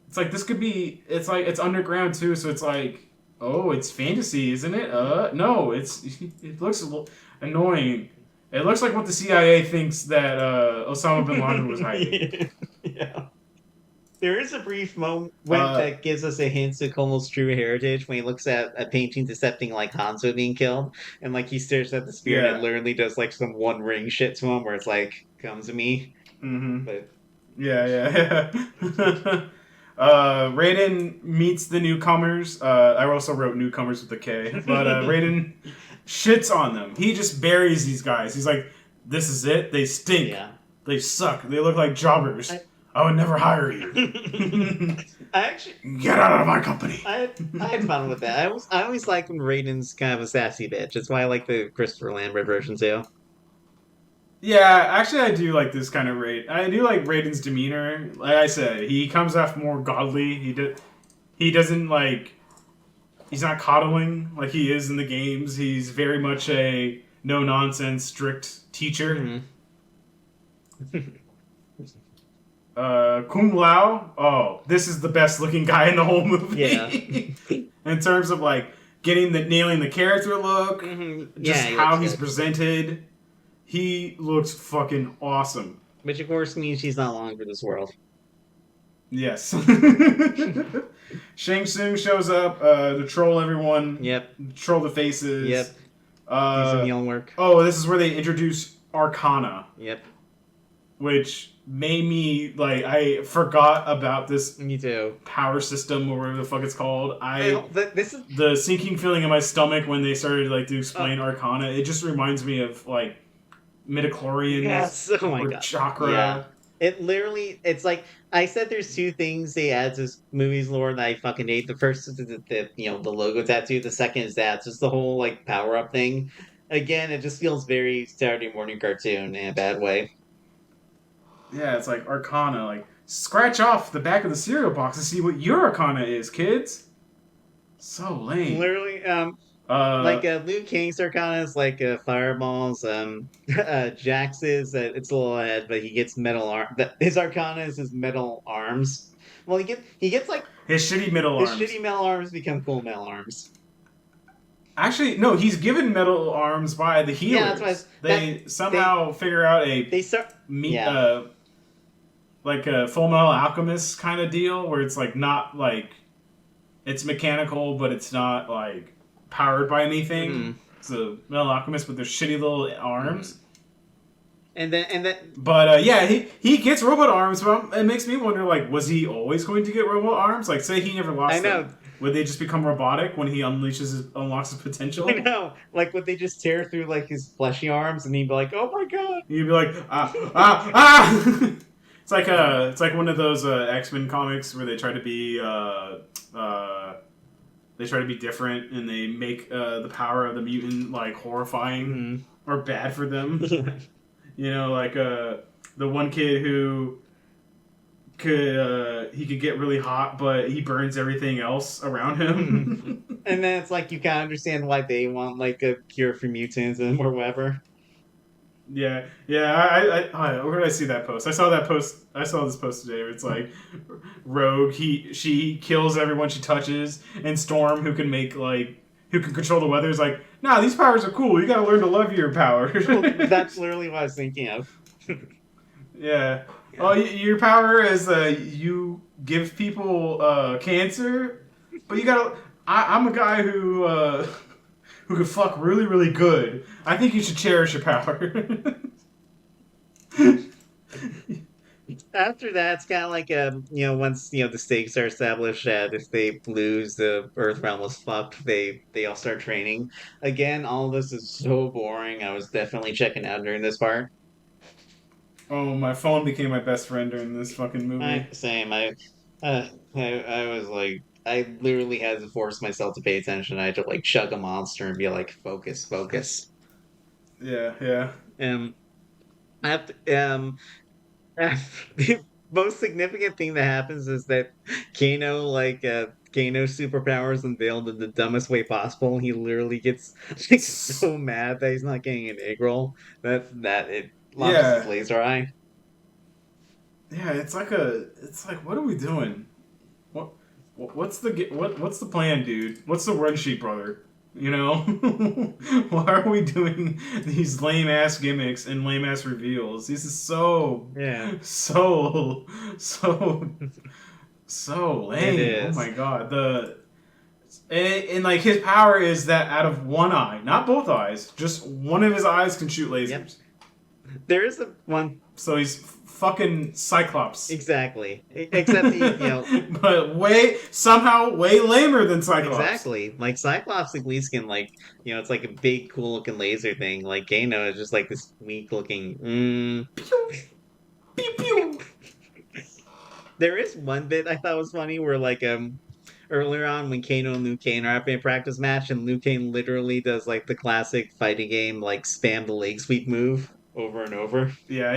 It's like this could be. It's like it's underground too, so it's like, oh, it's fantasy, isn't it? No, it looks annoying. It looks like what the CIA thinks that Osama bin Laden was hiding. Yeah. There is a brief moment that gives us a hint to Cole's true heritage when he looks at a painting depicting like Hanzo being killed, and like he stares at the spear and it literally does like some One Ring shit to him, where it's like, "Come to me." Mm-hmm. But yeah. Raiden meets the newcomers. I also wrote newcomers with a K, but Raiden shits on them. He just buries these guys. He's like, "This is it. They stink. Yeah. They suck. They look like jobbers. I would never hire you. Get out of my company." I had fun with that. I always like when Raiden's kind of a sassy bitch. That's why I like the Christopher Lambert version too. Yeah, actually, I do like this kind of Raiden. I do like Raiden's demeanor. Like I said, he comes off more godly. He doesn't like. He's not coddling like he is in the games. He's very much a no nonsense, strict teacher. Mm-hmm. Kung Lao, this is the best looking guy in the whole movie. Yeah. In terms of like nailing the character look, how he's presented, he looks fucking awesome. Which of course means he's not long for this world. Yes. Shang Tsung shows up to troll everyone. Yep. Troll the faces. Yep. Do some young work. Oh, this is where they introduce Arcana. Yep. Which made me like I forgot about this Me too. power system or whatever the fuck it's called. This is The sinking feeling in my stomach when they started like to explain Arcana. It just reminds me of like midichlorians yes. Oh my or god. chakra. Yeah. It literally, it's like I said. There's two things they add to this movie's lore that I fucking hate. The first is the logo tattoo. The second is that just the whole like power up thing. Again, it just feels very Saturday morning cartoon in a bad way. Yeah, it's like Arcana. Like scratch off the back of the cereal box to see what your Arcana is, kids. So lame. Literally, Liu Kang's Arcana is like fireballs. Jax's it's a little ahead, but he gets metal arm. His Arcana is his metal arms. Well, he gets like his shitty metal his arms. shitty metal arms become cool metal arms. Actually, no, he's given metal arms by the healers. Yeah, that's they somehow figure out they start like a Full Metal Alchemist kind of deal where it's like not like it's mechanical, but it's not like powered by anything. Mm-hmm. It's a Metal Alchemist with their shitty little arms. Mm-hmm. And then, but yeah, he gets robot arms. But it makes me wonder, like, was he always going to get robot arms? Like, say he never lost them, would they just become robotic when he unlocks his potential? I know. Like, would they just tear through like his fleshy arms, and he'd be like, "Oh my god!" He'd be like, It's like one of those X-Men comics where they try to be different, and they make the power of the mutant like horrifying or bad for them. You know, like the one kid who could get really hot, but he burns everything else around him. And then it's like you kind of understand why they want like a cure for mutants and or whatever. Yeah. Where did I see that post? I saw this post today where it's like Rogue, she kills everyone she touches, and Storm, who can control the weather, is like, nah, these powers are cool. You gotta learn to love your power. That's literally what I was thinking of. Yeah. Oh, your power is you give people cancer, but you gotta. I'm a guy who can fuck really, really good. I think you should cherish your power. After that, it's kind of like once the stakes are established that if they lose, the Earth realm was fucked. They all start training again. All of this is so boring. I was definitely checking out during this part. Oh, my phone became my best friend during this fucking movie. Same. I was like, I literally had to force myself to pay attention. I had to like chug a monster and be like, focus. Yeah. I have to, the most significant thing that happens is that Kano's superpowers unveiled in the dumbest way possible. He literally gets like so mad that he's not getting an egg roll that it launches his laser eye. Yeah, it's like what are we doing? What's the plan, dude? What's the run sheet, brother? You know, why are we doing these lame ass gimmicks and lame ass reveals? This is so lame. It is. Oh my god, and like his power is that out of one eye, not both eyes, just one of his eyes can shoot lasers. Yep. There is one. So he's fucking Cyclops. Exactly. Except he, but somehow way lamer than Cyclops. Exactly. Like Cyclops at least can it's like a big cool looking laser thing. Like Kano is just like this weak looking pew pew. There is one bit I thought was funny where like earlier on when Kano and Liu Kang are having a practice match and Liu Kang literally does like the classic fighting game like spam the leg sweep move over and over. Yeah.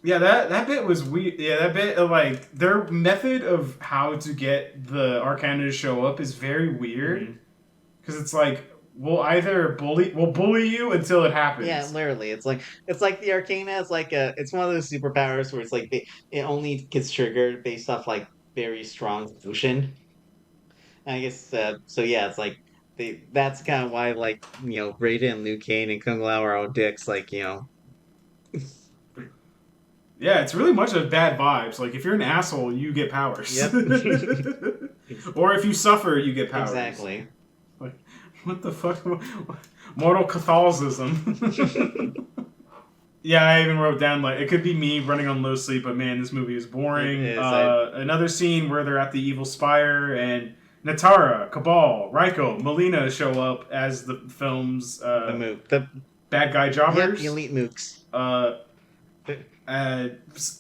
Yeah, that bit was weird. Yeah, that bit of like their method of how to get the Arcana to show up is very weird. Because it's like we'll bully you until it happens. Yeah, literally. It's like the Arcana is like it's one of those superpowers where it's like it only gets triggered based off like very strong devotion. I guess so. Yeah, it's like. That's kind of why, like, Raiden and Liu Kang and Kung Lao are all dicks, like, Yeah, it's really much of bad vibes. Like, if you're an asshole, you get powers. Yep. Or if you suffer, you get powers. Exactly. Like, what the fuck? Mortal Catholicism. Yeah, I even wrote down, like, it could be me running on low sleep, but man, this movie is boring. It is. Another scene where they're at the Evil Spire, and Natara, Cabal, Raiko, Melina show up as the film's the bad guy jobbers. Yep, the elite mooks.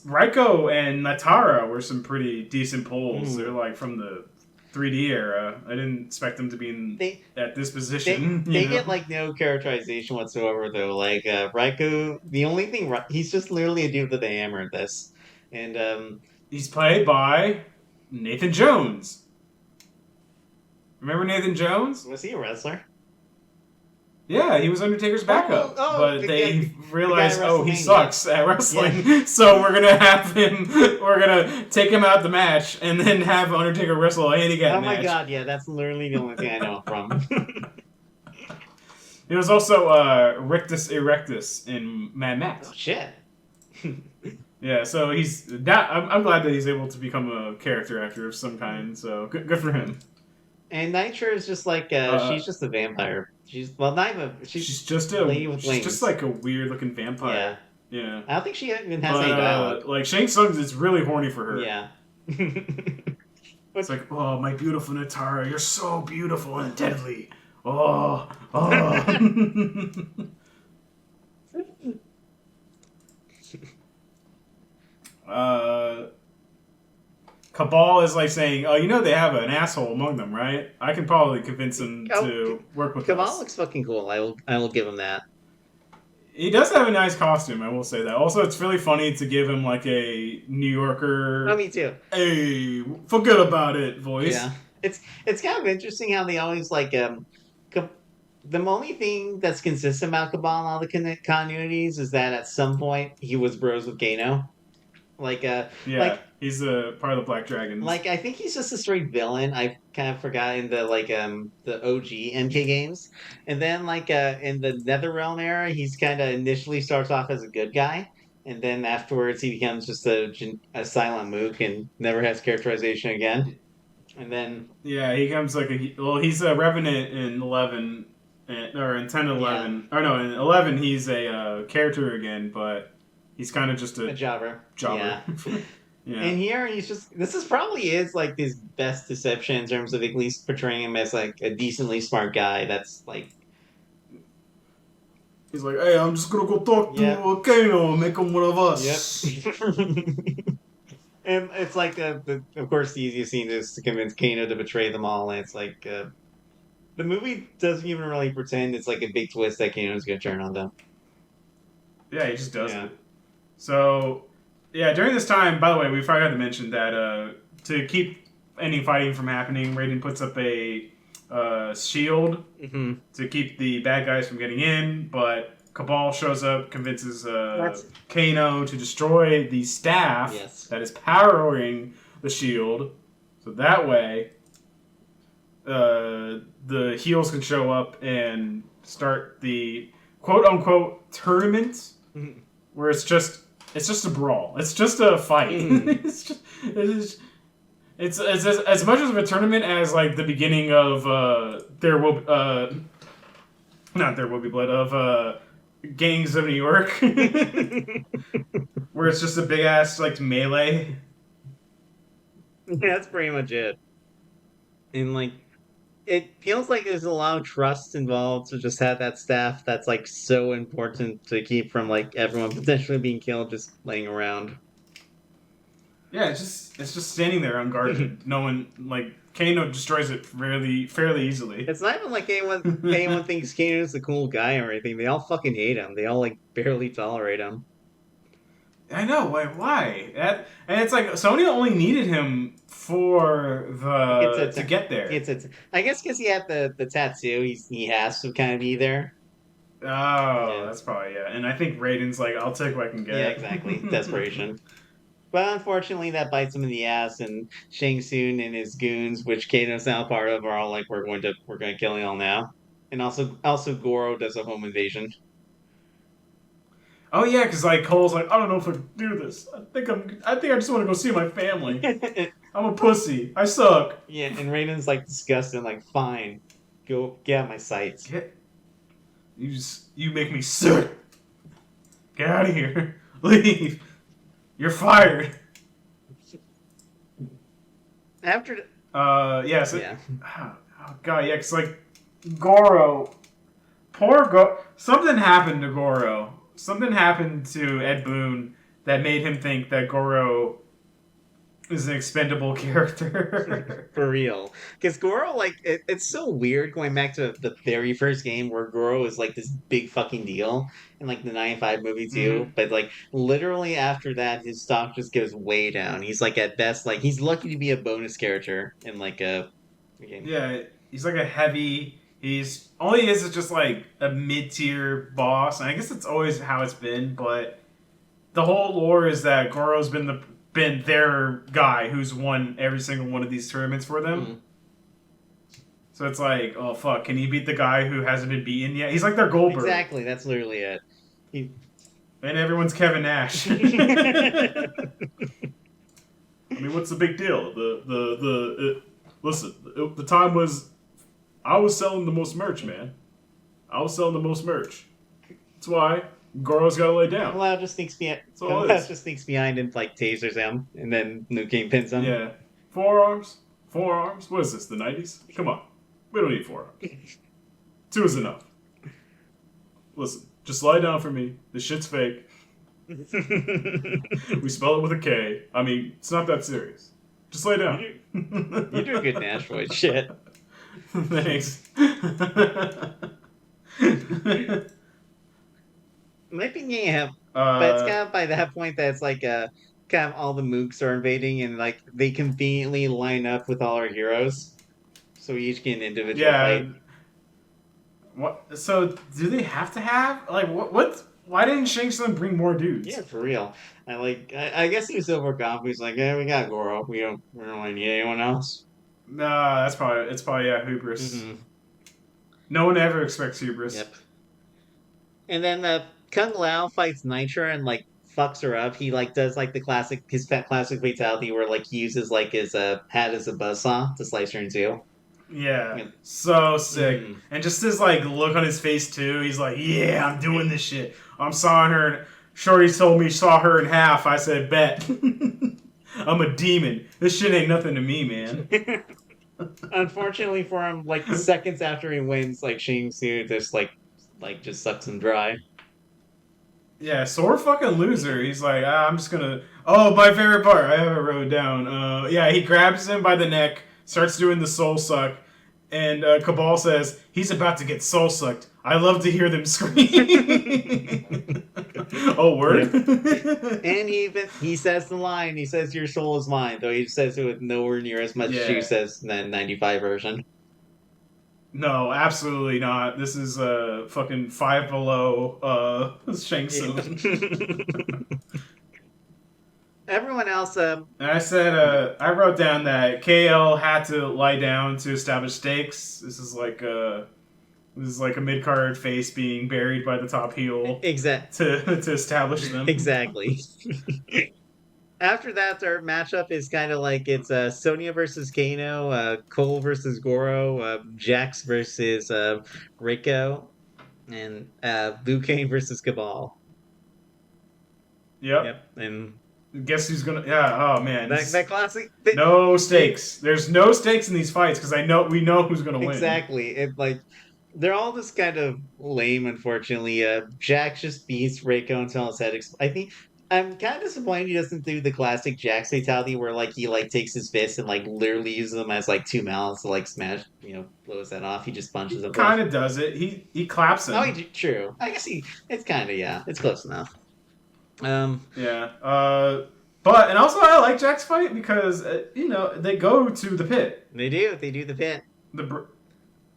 Raiko and Natara were some pretty decent pulls. They're like from the 3D era. I didn't expect them to be at this position. They get like no characterization whatsoever, though. Like Raiko, the only thing he's just literally a dude with a hammer at this, and he's played by Nathan Jones. Remember Nathan Jones? Was he a wrestler? Yeah, he was Undertaker's backup, but they realized, he sucks at wrestling, yeah. So we're gonna have him. We're gonna take him out the match, and then have Undertaker wrestle a handicap match. Oh my god, yeah, that's literally the only thing I know from. He was also Rictus Erectus in Mad Max. Oh shit. Yeah, so he's that. I'm glad that he's able to become a character actor of some kind. So good for him. And Nitra is just like she's just a vampire. She's not even. She's just a lady with wings. She's just like a weird looking vampire. Yeah. I don't think she even has any dialogue. Like Shang Tsung is really horny for her. Yeah. It's like, oh, my beautiful Natara, you're so beautiful and deadly. Oh. Cabal is like saying, oh, they have an asshole among them, right? I can probably convince him to work with Cabal us. Looks fucking cool. I will give him that. He does have a nice costume, I will say that. Also, it's really funny to give him like a New Yorker. Oh, me too. Hey, forget about it voice. Yeah, it's kind of interesting how they always like the only thing that's consistent about Cabal and all the continuities is that at some point he was bros with Gano. He's a part of the Black Dragons. Like, I think he's just a straight villain. I kind of forgot in the the OG MK games, and then in the Netherrealm era, he's kind of initially starts off as a good guy, and then afterwards he becomes just a silent mook and never has characterization again. And then he comes he's a Revenant in 11, or in 10 11, or no, in 11 he's a character again, but. He's kind of just a jobber. Yeah. Yeah. And here this is probably like his best deception in terms of at least portraying him as like a decently smart guy. That's like. He's like, hey, I'm just gonna go talk to Kano and make him one of us. Yep. And it's like of course the easiest scene is to convince Kano to betray them all, and it's like the movie doesn't even really pretend it's like a big twist that Kano's gonna turn on them. Yeah, he just does it. So, during this time, by the way, we forgot to mention that to keep any fighting from happening, Raiden puts up a shield to keep the bad guys from getting in, but Cabal shows up, convinces Kano to destroy the staff that is powering the shield, so that way the heels can show up and start the quote-unquote tournament, where it's just a brawl. It's just a fight. It's as much of a tournament as like the beginning of There Will Be Blood, of Gangs of New York, where it's just a big ass like melee. Yeah, that's pretty much it. And like, it feels like there's a lot of trust involved to just have that staff that's like so important to keep from like everyone potentially being killed just laying around. Yeah, it's just standing there unguarded. No one Kano destroys it fairly easily. It's not even like anyone thinks Kano's a cool guy or anything. They all fucking hate him. They all like barely tolerate him. I know, why? And it's like Sony only needed him for to get there. I guess because he had the tattoo, he has to kind of be there. Oh, that's probably and I think Raiden's like, I'll take what I can get. Yeah, exactly. Desperation. But unfortunately, that bites him in the ass, and Shang Tsung and his goons, which Kano's now part of, are all like, we're going to kill you all now. And also Goro does a home invasion. Oh yeah, because like Cole's like, I don't know if I can do this. I think I just want to go see my family. I'm a pussy. I suck. Yeah, and Raiden's like disgusted, like, fine, go get out of my sights. You make me sick. Get out of here. Leave. You're fired. After, Yeah. So, yeah, oh, God, yeah. Cause like Goro, something happened to Goro. Something happened to Ed Boon that made him think that Goro is an expendable character. for real. Because Goro, like, it's so weird going back to the very first game where Goro is like this big fucking deal in like the 95 movie too. Hmm. But like, literally after that, his stock just goes way down. He's like, at best, like, he's lucky to be a bonus character in like a game. Yeah, he's like a heavy. He's all he is just like a mid tier boss. And I guess that's always how it's been. But the whole lore is that Goro's been their guy who's won every single one of these tournaments for them. Mm. So it's like, oh fuck, can he beat the guy who hasn't been beaten yet? He's like their Goldberg. Exactly, that's literally it. He... And everyone's Kevin Nash. I mean, what's the big deal? Listen, the time was, I was selling the most merch, man. I was selling the most merch. That's why Goro's got to lay down. Cloud just sneaks behind. Cloud just sneaks behind and like tasers him, and then Liu Kang pins him. Yeah, forearms. What is this? The 90s? Come on, we don't need forearms. 2 is enough. Listen, just lie down for me. This shit's fake. We spell it with a K. I mean, it's not that serious. Just lay down. You do a good Nash voice. Shit. Thanks. Might be yeah, but it's kind of by that point that it's like kind of all the mooks are invading and like they conveniently line up with all our heroes, so we each get an individual fight. What? So do they have to have like what? Why didn't Shang Tsung bring more dudes? Yeah, for real. I guess he was overconfident. He's like, yeah, we got Goro. We don't really need anyone else. Nah, it's probably hubris. Mm-hmm. No one ever expects hubris. Yep. And then Kung Lao fights Nitra and like fucks her up. He like does like his classic fatality where like he uses like his hat as a buzzsaw to slice her in two. Yeah, so sick. Mm. And just his like look on his face too. He's like, "Yeah, I'm doing this shit. I'm sawing her." Shorty told me saw her in half. I said, "Bet." I'm a demon. This shit ain't nothing to me, man. Unfortunately for him, like seconds after he wins, like Shang Tsung just just sucks him dry. Yeah, sore fucking loser. He's like, I'm just gonna. Oh, my favorite part. I have it wrote down. Yeah, he grabs him by the neck. Starts doing the soul suck, and Cabal says, he's about to get soul sucked. I love to hear them scream. Oh, word? Yep. And he says the line, he says, your soul is mine, though he says it with nowhere near as much juice as the 95 version. No, absolutely not. This is fucking Five Below Shang Tsung. Yeah. Everyone else. And I said, I wrote down that KL had to lie down to establish stakes. This is like a mid-card face being buried by the top heel. Exactly. To establish them. Exactly. After that, our matchup is kind of like it's Sonya versus Kano, Cole versus Goro, Jax versus Rico, and Liu Kang versus Cabal. Yep. And guess who's gonna? Yeah. Oh man. That classic. No stakes. There's no stakes in these fights because we know who's gonna win. Exactly. It like they're all just kind of lame. Unfortunately, Jax just beats Reiko until his head. I think I'm kind of disappointed he doesn't do the classic Jax fatality where like he like takes his fist and like literally uses them as like two mouths to like smash, blow his head off. He just punches him. Kind of does it. He claps him. Oh, true. I guess it's kind of it's close enough. Yeah. But and also I like Jack's fight because they go to the pit. They do the pit.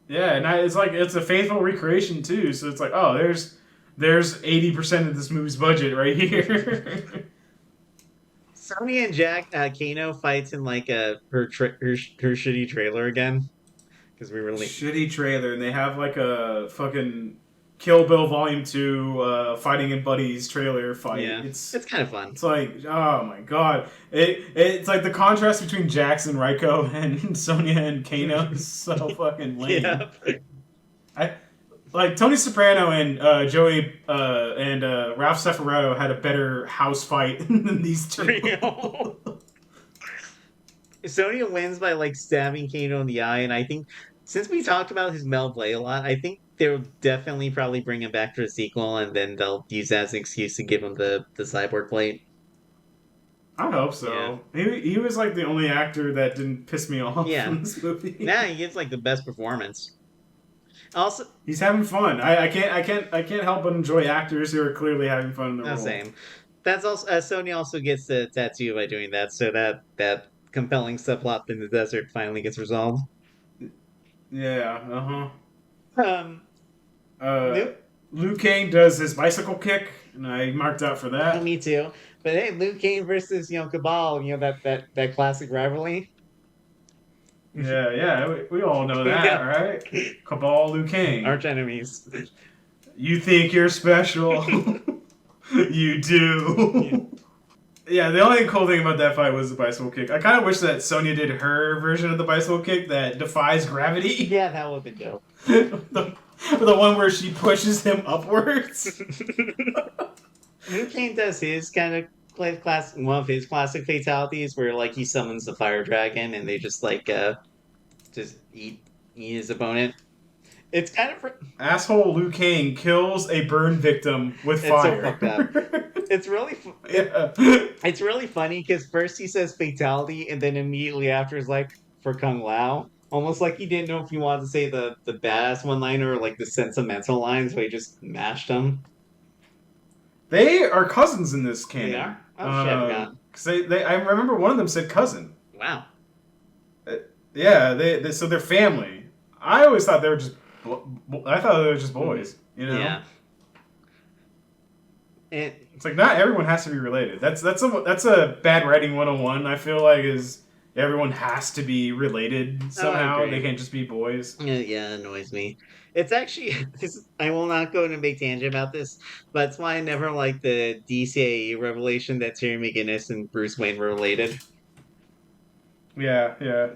Yeah, and it's a faithful recreation too. So it's like, oh, there's 80% of this movie's budget right here. Sonya and Kano fights in like her shitty trailer again because we were shitty trailer, and they have like a fucking Kill Bill Volume 2 Fighting in Buddies trailer fight. Yeah, it's kind of fun. It's like, oh my god. It's like the contrast between Jax and Reiko and Sonya and Kano is so fucking lame. Yeah. like Tony Soprano and Joey and Ralph Cifaretto had a better house fight than these two. Real. Sonya wins by like stabbing Kano in the eye, and I think since we talked about his Mel Blade a lot, I think they'll definitely probably bring him back for a sequel, and then they'll use that as an excuse to give him the cyborg plate. I hope Yeah, so. He was like the only actor that didn't piss me off yeah. in this movie. Now he gives like the best performance. Also, He's having fun. I can't help but enjoy actors who are clearly having fun in the no, role. same. That's also Sony also gets the tattoo by doing that, so that compelling subplot in the desert finally gets resolved. Yeah. Uh Um, huh. Luke, Liu Kang does his bicycle kick, and I marked out for that. me too. But hey, Luke Kane versus Cabal, that classic rivalry. Yeah, yeah, we all know that, Yeah. right? Cabal Liu Kang. Arch enemies. You think you're special? You do. Yeah, the only cool thing about that fight was the bicycle kick. I kind of wish that Sonya did her version of the bicycle kick that defies gravity. Yeah, that would be dope. the one where she pushes him upwards. Luke Kane does his kind of one of his classic fatalities where like he summons the fire dragon and they just like just eat his opponent. It's kind of Asshole Liu Kang kills a burn victim with fire. so fucked up. It's really Yeah. it's really funny because first he says fatality and then immediately after is like for Kung Lao. Almost like he didn't know if he wanted to say the badass one liner or like the sentimental lines, so he just mashed them. They are cousins in this canon. They are? Oh shit, I forgot. Cause I remember one of them said cousin. Wow. Yeah, so they're family. I always thought they were just. I thought they were just boys. You know. Yeah. It's like not everyone has to be related. That's a bad writing 101. I feel like is everyone has to be related somehow. They can't just be boys. Yeah, it annoys me. It's actually, I will not go into a big tangent about this, but that's why I never liked the DCAE revelation that Terry McGinnis and Bruce Wayne were related. Yeah, yeah.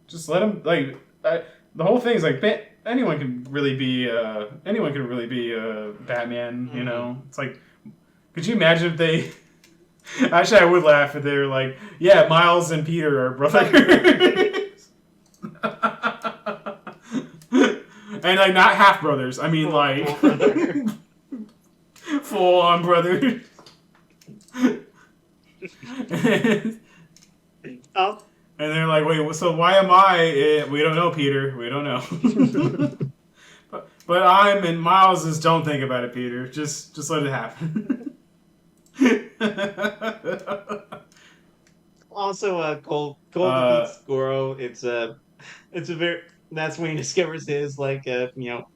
Just let them the whole thing is like anyone can really be Batman. You know, it's like, could you imagine if they? Actually, I would laugh if they were like, yeah, Miles and Peter are brothers. And like not half brothers. I mean full on brothers. Oh. And they're like, wait, so why am I? We don't know, Peter. We don't know. but I'm and Miles is don't think about it, Peter. Just let it happen. Also, Cole defeats Goro. It's a very. That's when he discovers his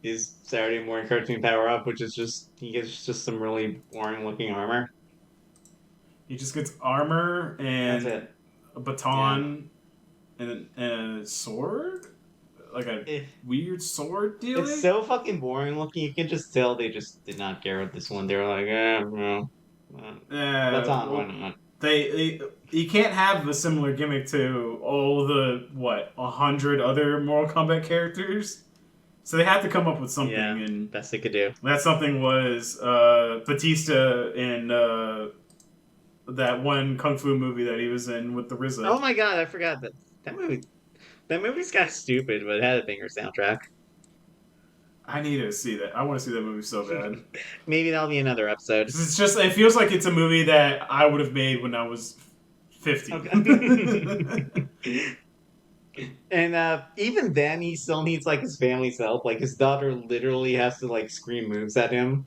his Saturday morning cartoon power up, which is he gets just some really boring looking armor. He just gets armor and That's it. A baton and a sword, like a weird sword deal. It's so fucking boring looking. You can just tell they just did not care with this one. They were like, baton, why not? You can't have a similar gimmick to all the 100 other Mortal Kombat characters. So they had to come up with something, and best they could do. That something was Batista in that one kung fu movie that he was in with the RZA. Oh my god, I forgot that movie. That movie's kind of stupid, but it had a banger soundtrack. I need to see that. I want to see that movie so bad. Maybe that'll be another episode. It feels like it's a movie that I would have made when I was 50. Okay. And even then, he still needs like his family's help. Like his daughter literally has to like scream moves at him.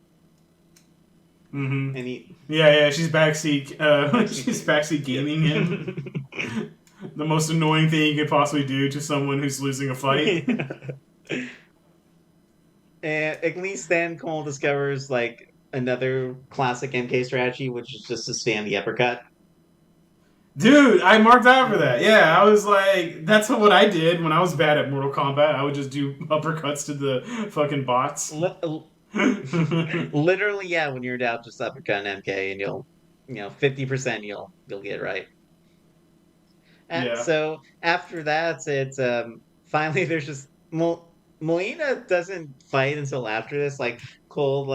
Mm-hmm. And she's backseat. She's backseat gaming him. The most annoying thing you could possibly do to someone who's losing a fight. And at least then Cole discovers like another classic MK strategy, which is just to spam the uppercut. Dude, I marked out for that. Yeah, I was like, that's what I did when I was bad at Mortal Kombat. I would just do uppercuts to the fucking bots. Literally, yeah. When you're down, just uppercut an MK, and you'll 50% you'll get it right. And so after that, it's finally there's just Melina doesn't fight until after this. Like Cole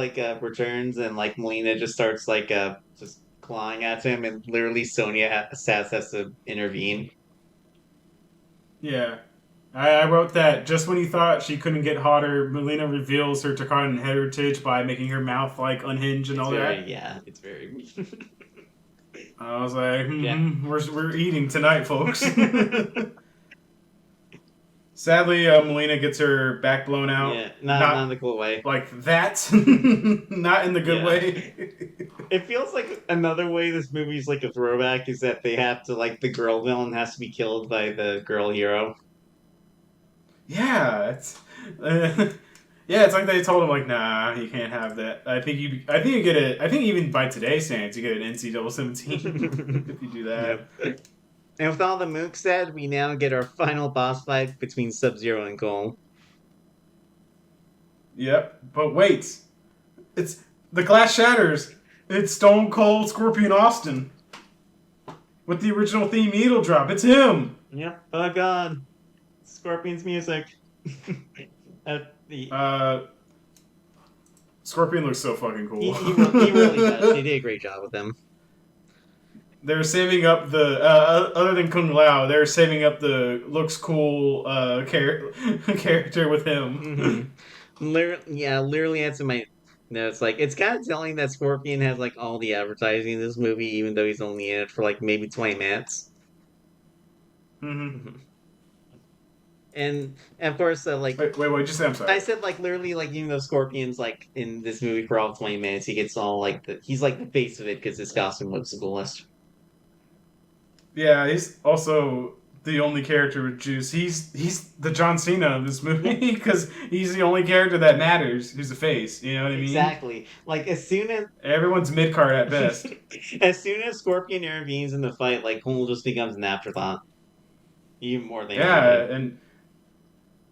returns and like Melina just starts just clawing at him, and literally Sass has to intervene. Yeah. I wrote that just when he thought she couldn't get hotter, Melina reveals her Takardan heritage by making her mouth like unhinge and It's all very that. yeah, it's very I was like, yeah. we're eating tonight, folks. Sadly, Melina gets her back blown out. Yeah, not in Not the cool way. like that. Not in the good Yeah. way. It feels like another way this movie's like a throwback is that they have to like the girl villain has to be killed by the girl hero. Yeah, yeah, it's like they told him like, nah, you can't have that. I think you get it. I think even by today's standards, you get an NC-17 if you do that. Yep. And with all the mooks said, we now get our final boss fight between Sub-Zero and Cole. Yep, but wait, it's the glass shatters. It's Stone Cold Scorpion Austin with the original theme needle drop. It's him. Yep. Oh god. Scorpion's music. The Scorpion looks so fucking cool. he really does. They did a great job with him. They're saving up the other than Kung Lao. They're saving up the looks cool character with him. Literally that's in my notes. Like it's kind of telling that Scorpion has like all the advertising in this movie, even though he's only in it for like maybe 20 minutes. Mm-hmm. And of course, wait, what'd you say? I'm sorry. I said like literally like even though Scorpion's like in this movie for all 20 minutes, he gets all like he's like the face of it because his costume looks the coolest. Yeah, he's also the only character with juice. He's the John Cena of this movie because he's the only character that matters who's the face. You know what I mean? Exactly. Like as soon as everyone's mid card at best. as soon as Scorpion intervenes in the fight, like Cole just becomes an afterthought. Even more than and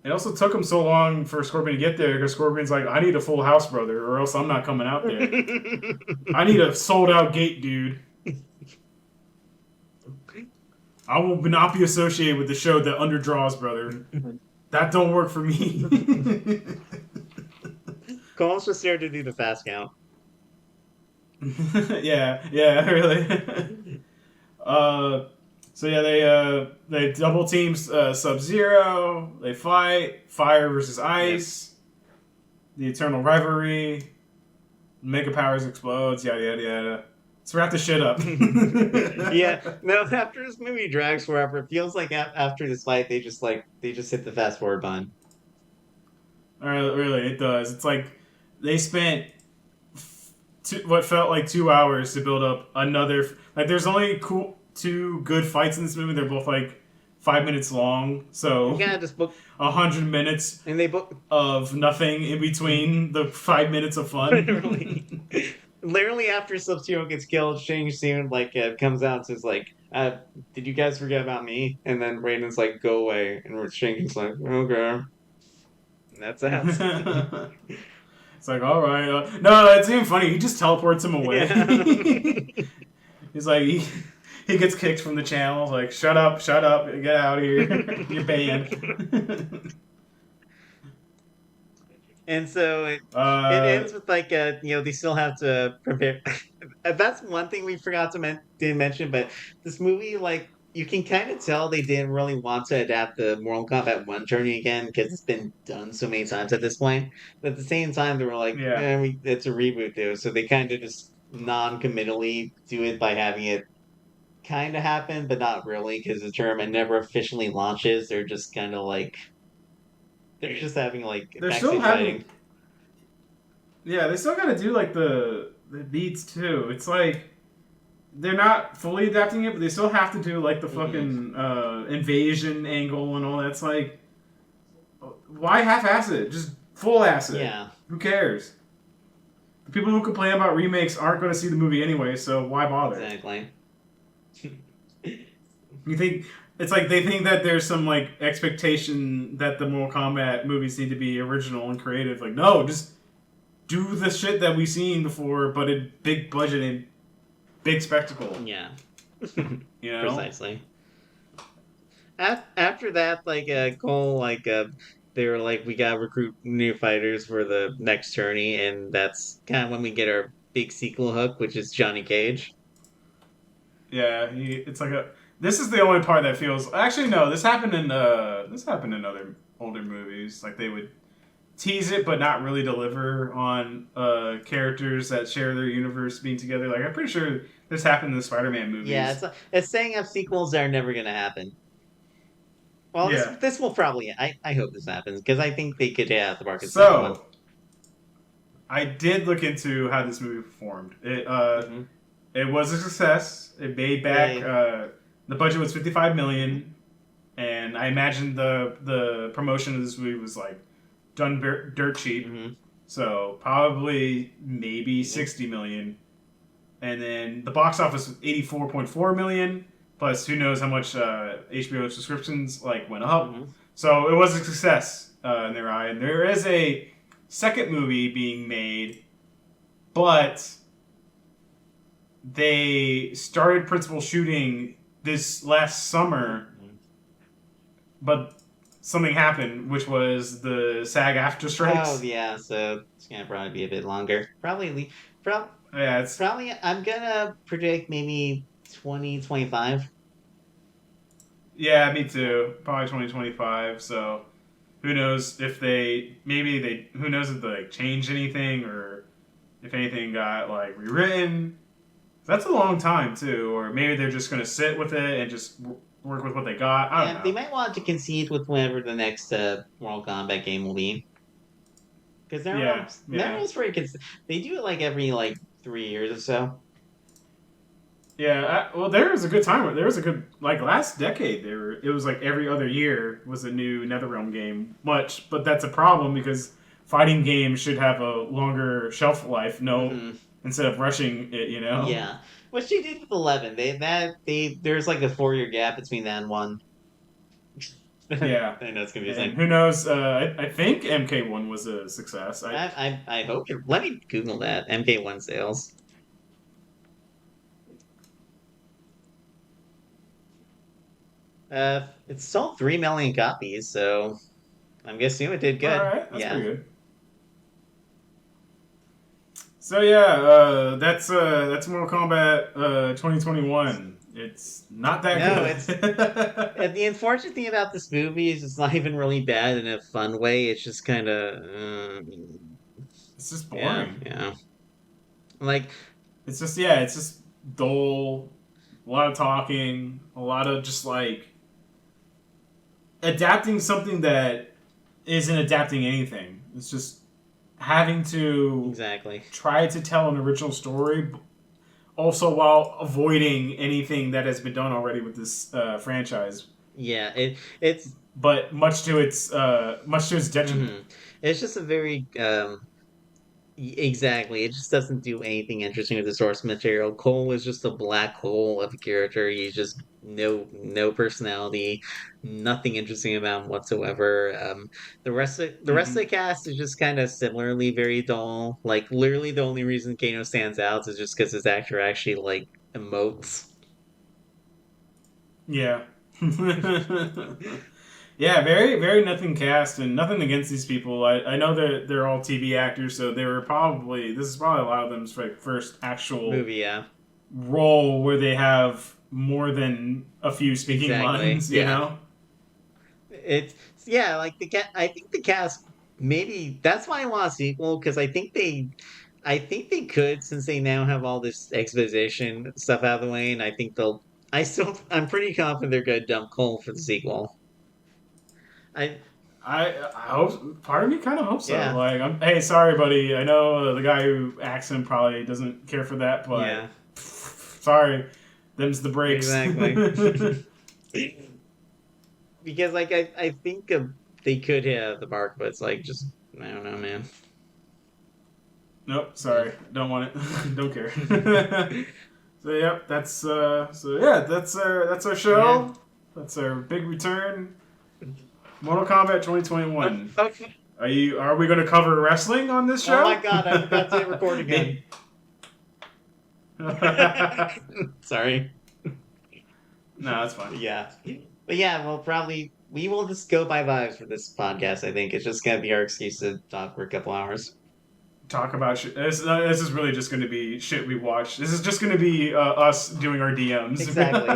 it also took him so long for Scorpion to get there because Scorpion's like, I need a full house, brother, or else I'm not coming out there. I need a sold out gate, dude. I will not be associated with the show that underdraws, brother. That don't work for me. Cole's just there to do the fast count. yeah, really. So yeah, they double team Sub-Zero. They fight fire versus ice. Yep. The eternal rivalry. Mega powers explodes. Yada yada yada. Let's wrap this shit up. Yeah. No, after this movie drags forever, it feels like after this fight they just hit the fast forward button. Really, it does. It's like they spent what felt like 2 hours to build up another. Like, there's only two good fights in this movie. They're both like 5 minutes long, so yeah, just book 100 minutes, and they book of nothing in between the 5 minutes of fun. Literally after Sub-Zero gets killed, Shang Tsung comes out and says like, "Did you guys forget about me?" And then Raiden's like, "Go away," and Shang Tsung's like, "Okay." And that's that. It's like, all right. No, it's even funny. He just teleports him away. Yeah. He's like, he gets kicked from the channel. Like, shut up, get out of here. You're banned. And so it ends with they still have to prepare. That's one thing we forgot to mention, but this movie, like, you can kind of tell they didn't really want to adapt the Mortal Kombat 1 journey again because it's been done so many times at this point. But at the same time, they were like, it's a reboot, dude. So they kind of just non-committally do it by having it kind of happen, but not really because the tournament never officially launches. They're just kind of like... They're just having they're still having. Yeah, they still gotta do like the beats too. It's like they're not fully adapting it, but they still have to do like the fucking invasion angle and all that. It's like, why half-ass it? Just full-ass it. Yeah. Who cares? The people who complain about remakes aren't going to see the movie anyway, so why bother? Exactly. You think? It's like they think that there's some like expectation that the Mortal Kombat movies need to be original and creative. Like, no, just do the shit that we've seen before, but in big budget and big spectacle. Yeah. You know? Precisely. After that, Cole they were like, we gotta recruit new fighters for the next tourney, and that's kind of when we get our big sequel hook, which is Johnny Cage. Yeah, it's like a. This is the only part that feels. Actually, no. This happened in other older movies. Like they would tease it, but not really deliver on characters that share their universe being together. Like I'm pretty sure this happened in the Spider-Man Yeah, movies. it's saying up sequels that are never gonna happen. Well, Yeah. this will probably. I hope this happens because I think they could have the market second one. So I did look into how this movie performed. Hmm. It was a success. It made back. Yay. The budget was 55 million, and I imagine the promotion of this movie was like done dirt cheap. Hmm. So probably maybe Hmm. 60 million, and then the box office was 84.4 million. Plus, who knows how much HBO subscriptions like went up. Hmm. So it was a success in their eye, and there is a second movie being made, but they started principal shooting this last summer, but something happened, which was the SAG after strikes. Oh yeah, so it's gonna probably be a bit longer. Yeah, it's Probably. I'm gonna predict maybe 2025. yeah, me too. Probably 2025. So who knows if who knows if they like changed anything or if anything got like rewritten. That's a long time too, or maybe they're just gonna sit with it and just work with what they got. I don't Yeah, they know. might want to concede with whatever the next Mortal Kombat game will be. Because Yeah, yeah, Marvel's very they do it like every like 3 years or so. yeah. Well, there was a good time. There was a good like last decade. It was like every other year was a new NetherRealm game. Much, but that's a problem because fighting games should have a longer shelf life. No, Hmm. instead of rushing it, you know. Yeah, which they did with 11. They there's like a 4 year gap between that and one. Yeah, I know it's and confusing. who knows? I think MK1 was a success. I hope. Let me Google that MK1 sales. It sold 3 million copies, so I'm guessing it did All good. right, that's Yeah. pretty good. So yeah, that's Mortal Kombat 2021. It's not that No, good. the unfortunate thing about this movie is it's not even really bad in a fun way. It's just kind of, It's just yeah, boring. yeah. Like, It's just dull. A lot of talking. A lot of just like adapting something that isn't adapting anything. It's just having to exactly. try to tell an original story, also while avoiding anything that has been done already with this franchise. Yeah, it's But much to its detriment. mhm. It's just a very exactly. It just doesn't do anything interesting with the source material. Cole is just a black hole of a character. He's just no personality, nothing interesting about him whatsoever. The rest of Hmm. the cast is just kind of similarly very dull. Like literally, the only reason Kano stands out is just because his actor actually like emotes. Yeah. Yeah, very, very nothing cast and nothing against these people. I know they're all TV actors, so they were probably this is probably a lot of them's like first actual Movie, yeah, role where they have more than a few speaking exactly, lines, you yeah. know? It's yeah, like the cat. I think the cast maybe that's why I want a sequel because I think they could since they now have all this exposition stuff out of the way, and I think they'll. I'm pretty confident they're gonna dump Cole for the sequel. I I hope part of me kind of hopes so. yeah, Like, hey, sorry, buddy. I know the guy who acts him probably doesn't care for that, but yeah, sorry, them's the breaks. exactly. Because like I think they could have the mark, but it's like just I don't know, man. Nope, Yeah. sorry, don't want it. Don't care. So yep, that's our Yeah. show. That's our big return. Mortal Kombat 2021. Okay. Are we going to cover wrestling on this Oh show? my god, I forgot to hit record again. No, Sorry. that's fine. Yeah. But yeah, we'll probably we will just go by vibes for this podcast. I think it's just gonna be our excuse to talk for a couple hours. Talk about shit. This is really just going to be shit we watch. This is just going to be us doing our DMs. Exactly.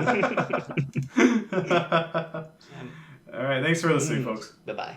All right. Thanks for listening, folks. Bye bye.